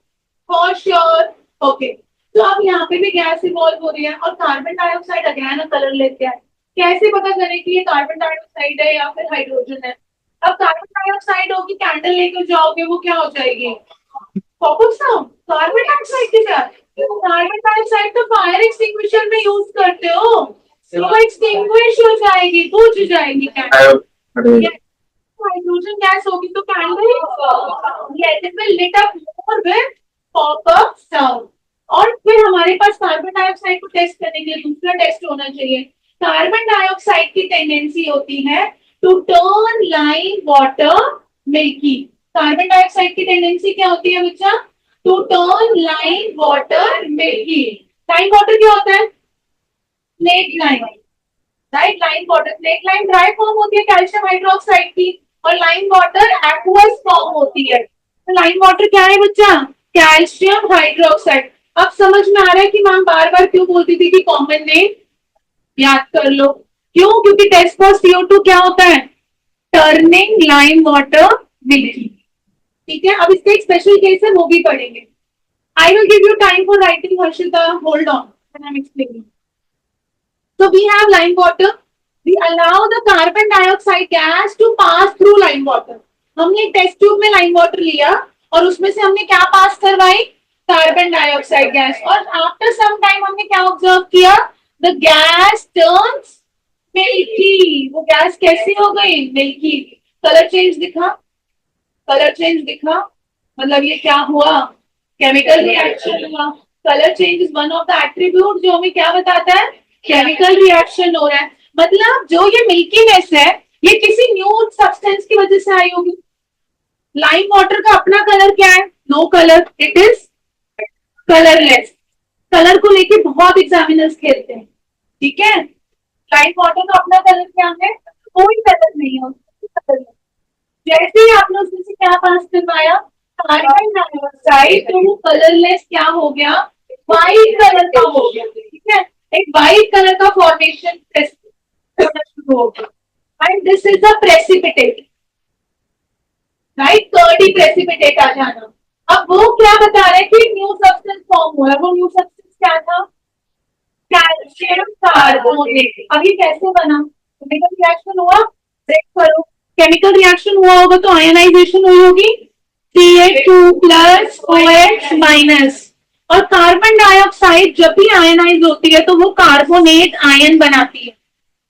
Speaker 1: For sure. Okay, तो अब यहाँ पे भी गैस इवॉल्व हो रही है और कार्बन डाइऑक्साइड अगेन कलर लेते हैं। कैसे पता करें कि ये कार्बन डाइऑक्साइड है या फिर हाइड्रोजन है? अब कार्बन डाइऑक्साइड होगी, कैंडल लेकर जाओगे वो क्या हो जाएगी, कार्बन डाइऑक्साइड के साथ। कार्बन डाइऑक्साइड तो फायर एक्सटिंग्विशर में यूज करते हो, तो एक्सटिंग्विश हो जाएगी, बुझ जाएगी कैंडल। हाइड्रोजन गैस होगी तो candle it will lit up more with popup sound. और फिर हमारे पास कार्बन डाइऑक्साइड को टेस्ट करने के लिए दूसरा टेस्ट होना चाहिए। कार्बन डाइऑक्साइड की टेंडेंसी होती है to turn lime water milky. Carbon dioxide की टेंडेंसी क्या होती है बच्चा, to turn lime water milky. Lime water क्या होता है, snake lime, right. Lime water, snake lime dry form होती है कैल्शियम हाइड्रोक्साइड की और लाइन वाटर एक्वस फॉर्म होती है। तो लाइन वाटर क्या है बच्चा, कैल्शियम हाइड्रोक्साइड। अब समझ में आ रहा है कि मैम बार बार क्यों बोलती थी कि कॉमन नेम याद कर लो, क्यों, क्योंकि टेस्ट फॉर CO2 क्या होता है, टर्निंग लाइन वाटर मिल्की, ठीक है। अब इसका एक स्पेशल केस है, वो भी पढ़ेंगे। I will give you time for writing Harshita, hold on, I am explaining. So we have lime water. We allow the carbon dioxide gas to pass through lime water. हमने एक टेस्ट ट्यूब में lime water लिया और उसमें से हमने क्या पास करवाई, कार्बन डाइऑक्साइड गैस। और आफ्टर सम टाइम हमने क्या ऑब्जर्व किया, द गैस टर्न्स मिल्की। वो गैस कैसी हो गई, मिल्की। कलर चेंज दिखा, कलर चेंज दिखा, मतलब ये क्या हुआ, केमिकल रिएक्शन हुआ। Colour change is one of the attribute जो हमें क्या बताता है, केमिकल रिएक्शन हो रहा है। मतलब जो ये मिल्कीनेस है ये किसी न्यू सब्सटेंस की वजह से आई होगी। लाइम वाटर का अपना कलर क्या है, no colour, it is colourless. Colour को लेके बहुत एग्जामिनर्स खेलते हैं, ठीक है। लाइम वाटर का अपना कलर क्या है, कोई कलर नहीं है, जैसे ही आपने उसमें से क्या पास करवाया, कार्बन डाइऑक्साइड, तो वो कलरलेस क्या हो गया, व्हाइट कलर का हो गया, ठीक है। एक व्हाइट कलर का फॉर्मेशन शुरू हो गया and this is a precipitate, right. Curdy precipitate आ जाना। अब वो क्या बता रहे हैं कि न्यू सब्सटेंस फॉर्म हुआ है, वो न्यू सब्सटेंस क्या था, कैल्शियम कार्बोनेट। अब ये कैसे बना, केमिकल रिएक्शन हुआ, चेक करो, केमिकल रिएक्शन हुआ होगा तो आयनाइजेशन हुई होगी, CH2 प्लस OH माइनस। और कार्बन डाइऑक्साइड जब भी आयनाइज होती है तो वो कार्बोनेट आयन बनाती है।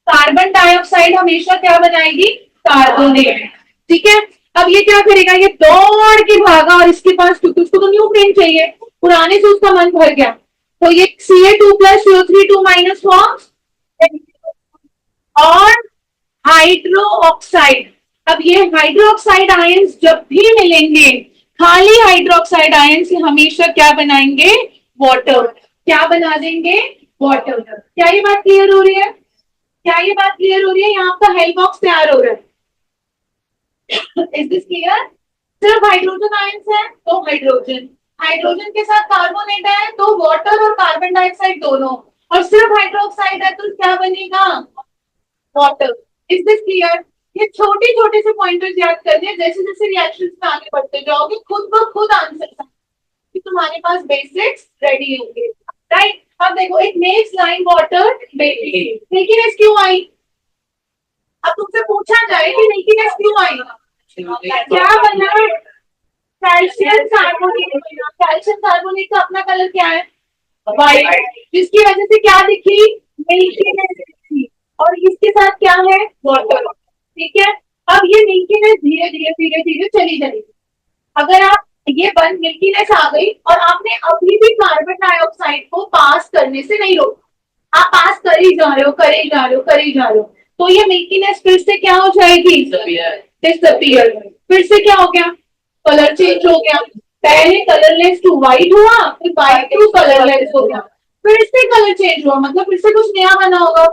Speaker 1: कार्बन डाइऑक्साइड हमेशा क्या बनाएगी, कार्बोनेट, ठीक है। अब ये क्या करेगा, ये दौड़ के भागा और इसके पास, क्योंकि उसको तो न्यू फ्रेम चाहिए, पुराने से उसका मन भर गया, तो ये Ca2 plus CO3 2 minus forms और हाइड्रो ऑक्साइड। अब ये हाइड्रोक्साइड आयंस जब भी मिलेंगे, खाली हाइड्रोक्साइड आयन से हमेशा क्या बनाएंगे, वाटर। क्या बना देंगे, वाटर। क्या ये बात क्लियर हो रही है, क्या ये बात क्लियर हो रही है, यहाँ आपका हेल बॉक्स तैयार हो रहा है। Is this clear? सिर्फ हाइड्रोजन आयंस है तो हाइड्रोजन, हाइड्रोजन के साथ कार्बोनेट है तो वाटर और कार्बन डाइऑक्साइड दोनों, और सिर्फ हाइड्रोक्साइड है तो क्या बनेगा, वाटर। Is this clear? ये छोटे छोटे से पॉइंटर्स याद करने, जैसे जैसे रिएक्शंस में आगे बढ़ते जाओगे खुद ब खुद आंसर कि तुम्हारे पास बेसिक्स रेडी होंगे, राइट। अब देखो, it makes lime water milkiness क्यों आई। अब तुमसे पूछा जाए कि मिल्कीनेस क्यों आई, क्या बना, कैल्शियम कार्बोनेट। कैल्शियम कार्बोनेट का अपना कलर क्या है, व्हाइट, जिसकी वजह से क्या दिखी, मिल्कीनेस दिखी, और इसके साथ क्या है, वाटर, ठीक है। अब ये मिल्कीनेस धीरे धीरे धीरे धीरे चली जाएगी। अगर आप ये बन मिल्कीनेस आ गई और आपने अभी भी कार्बन डाइऑक्साइड को पास करने से नहीं रोका, आप पास कर ही जा रहे हो, करे ही जा रहे हो, करे ही जा रहे हो, तो ये मिल्कीनेस फिर से क्या हो जाएगी, डिसअपीयर। फिर से क्या हो गया, कलर चेंज हो गया। पहले कलरलेस टू व्हाइट हुआ, फिर व्हाइट टू कलरलेस हो गया, फिर से कलर चेंज हुआ, मतलब फिर से कुछ नया बना होगा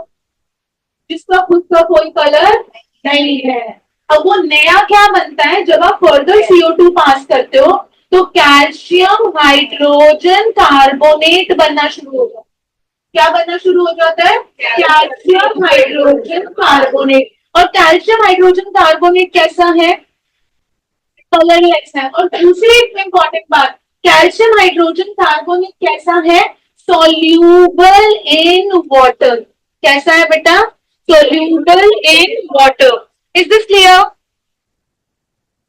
Speaker 1: जिसका खुद का कोई कलर नहीं है। अब वो नया क्या बनता है जब आप फर्दर CO2 पास करते हो, तो कैल्शियम हाइड्रोजन कार्बोनेट बनना शुरू हो जाता है। क्या बनना शुरू हो जाता है? Calcium hydrogen carbonate. और कैल्शियम हाइड्रोजन कार्बोनेट कैसा है? कलरलेस है। और दूसरी इंपॉर्टेंट बात, कैल्शियम हाइड्रोजन कार्बोनेट कैसा है? Soluble in water. कैसा है बेटा? Soluble in water. Is this clear?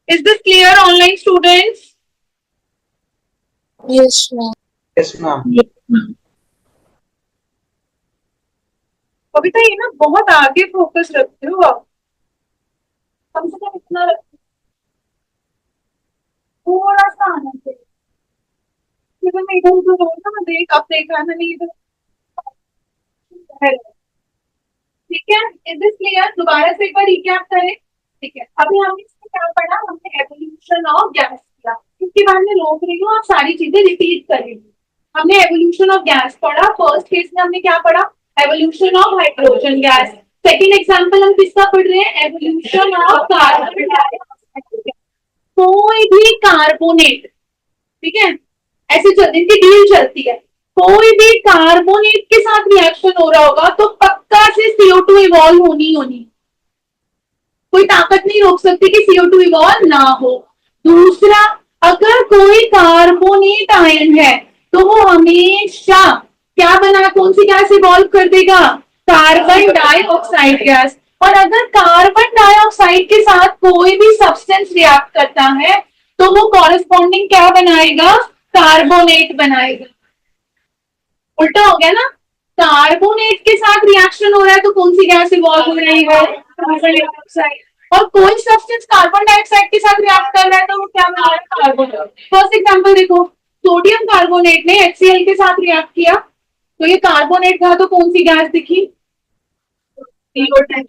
Speaker 1: Is this clear online students?
Speaker 4: Yes, ma'am.
Speaker 3: Yes, ma'am.
Speaker 1: कविता ये ना बहुत आगे फोकस रखते हो आप, कम से कम इतना रखते हो, थोड़ा सा आना चाहिए। फिर मैं इधर उधर हो ना, मैं देख अब देख रहा था नहीं इधर। ठीक है, इज दिस क्लियर? दोबारा से एक बार रिकैप करें। ठीक है, अभी हमने इसमें क्या पढ़ा? हमने एवोल्यूशन ऑफ गैस किया। इसके बाद में रोक रही हूँ, आप सारी चीजें रिपीट कर रही हूँ। हमने एवोल्यूशन ऑफ गैस पढ़ा। फर्स्ट केस में हमने क्या पढ़ा? Evolution of hydrogen gas. Second example हम किसका पढ़ रहे हैं? Evolution of carbon dioxide. कोई भी कार्बोनेट, ठीक है, ऐसे चलती इनकी डील चलती है। कोई भी कार्बोनेट के साथ रिएक्शन हो रहा होगा तो पक्का से CO2 इवॉल्व होनी होनी। कोई ताकत नहीं रोक सकती कि CO2 इवॉल्व ना हो। दूसरा, अगर कोई कार्बोनेट आयन है तो वो हमेशा क्या बना, कौन सी गैस इवॉल्व कर देगा? Carbon dioxide gas. और अगर कार्बन डाइऑक्साइड के साथ कोई भी सब्सटेंस रिएक्ट करता है तो वो कॉरेस्पॉन्डिंग क्या बनाएगा? कार्बोनेट बनाएगा। उल्टा हो गया ना? कार्बोनेट के साथ रिएक्शन हो रहा है तो कौन सी गैस इवॉल्व हो रही है? Carbon dioxide. और कोई सब्सटेंस कार्बन डाइऑक्साइड के साथ रिएक्ट कर रहा है तो वो क्या बना रहा है? कार्बोनेट। फर्स्ट एग्जांपल देखो, सोडियम कार्बोनेट ने HCl के साथ रिएक्ट किया तो ये कार्बोनेट था तो कौन सी गैस दिखी? CO2।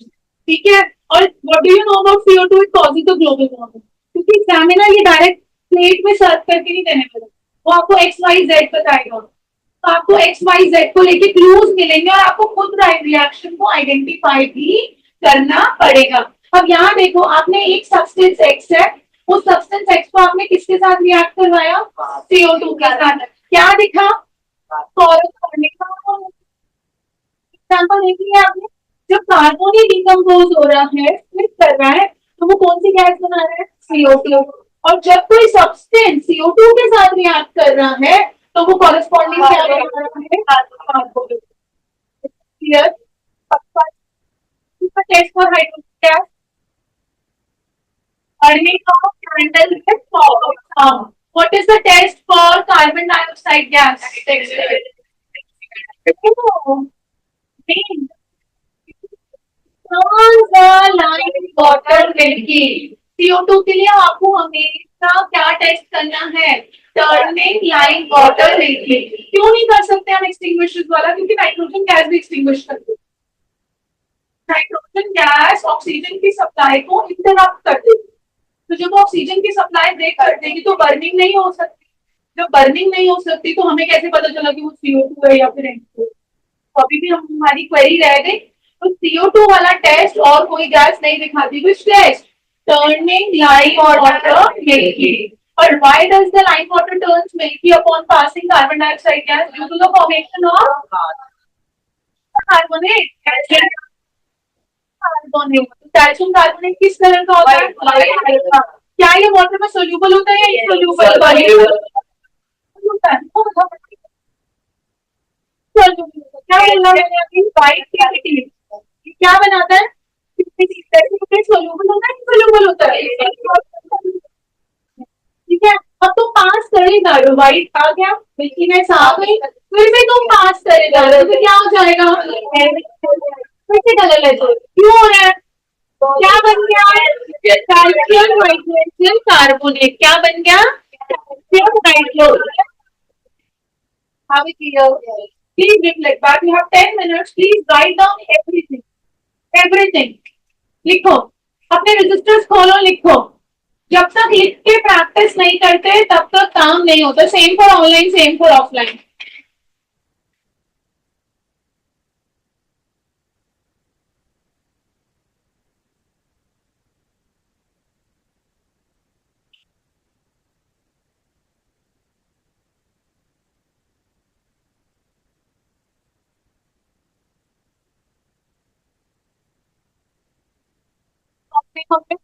Speaker 1: ठीक है, और what do you know about CO2? It causes the global warming. क्योंकि एग्जामिनर ये डायरेक्ट प्लेट में सर्व करके नहीं देने वाला, वो आपको XYZ बताएगा। तो आपको XYZ को लेके क्लूज मिलेंगे और आपको खुद रिएक्शन को आइडेंटिफाई भी करना पड़ेगा। अब यहाँ देखो, आपने एक सब्सटेंस X है, उस सब्सटेंस X को आपने किसके साथ रिएक्ट करवाया? CO2 के साथ। क्या दिखा? कॉरेस्पॉन्डिंग एग्जांपल देख लिया आपने। जब कार्बोनेट डिकम्पोज हो रहा है, स्प्लिट कर रहा है, तो वो कौन सी गैस बना रहा है? CO2। और जब कोई सब्सटेंस CO2 के साथ रिएक्ट कर रहा है तो वो कॉरेस्पॉन्डिंग क्या बना रहा है? Carbonate. Clear? Test for hydrogen gas, burning of candle with fog. What is the test for carbon dioxide gas? Line water milky. CO2 के लिए आपको हमेशा क्या टेस्ट करना है? Turning lime water milky. क्यों नहीं कर सकते हम एक्सटिंग्विशर्स वाला? क्योंकि नाइट्रोजन गैस भी एक्सटिंग्विश करती है। नाइट्रोजन गैस ऑक्सीजन की सप्लाई को इंटरप्ट कर देगी, तो जब ऑक्सीजन की सप्लाई ब्रेक कर देगी तो बर्निंग नहीं हो सकती। जब बर्निंग नहीं हो सकती तो हमें कैसे पता चला कि वो CO2 है या फिर N2? तो अभी भी हम हमारी क्वेरी रह गई। तो CO2 वाला टेस्ट और कोई गैस नहीं दिखाती। Which test? Turning lime water milky. और why does the lime water turns milky upon passing carbon dioxide gas? Due to the formation of carbonate. Carbonate, calcium carbonate किस कलर का होता है? क्या ये वाटर में सोल्यूबल होता है या इनसोल्यूबल होता है? क्या बोला मैंने अभी? White cavity. क्या बनाता है? सोल्यूबल होता है, इनसोल्यूबल होता है? ठीक है, अब तुम पास करे जा रहे हो। व्हाइट आ गया, मिल्कीनेस आ गई, फिर भी तुम पास करे जा रहे हो तो क्या हो जाएगा? फिर से कलर लेते हो। क्यों हो रहा है? क्या बन गया? Calcium hydrogen carbonate. क्या बन गया? Calcium hydrogen. Have it clear? Please reflect back. You have 10 minutes. Please write down everything. Everything. लिखो, अपने रजिस्टर्स खोलो, लिखो। जब तक लिख के प्रैक्टिस नहीं करते तब तक काम नहीं होता। Same for online, same for offline. हमने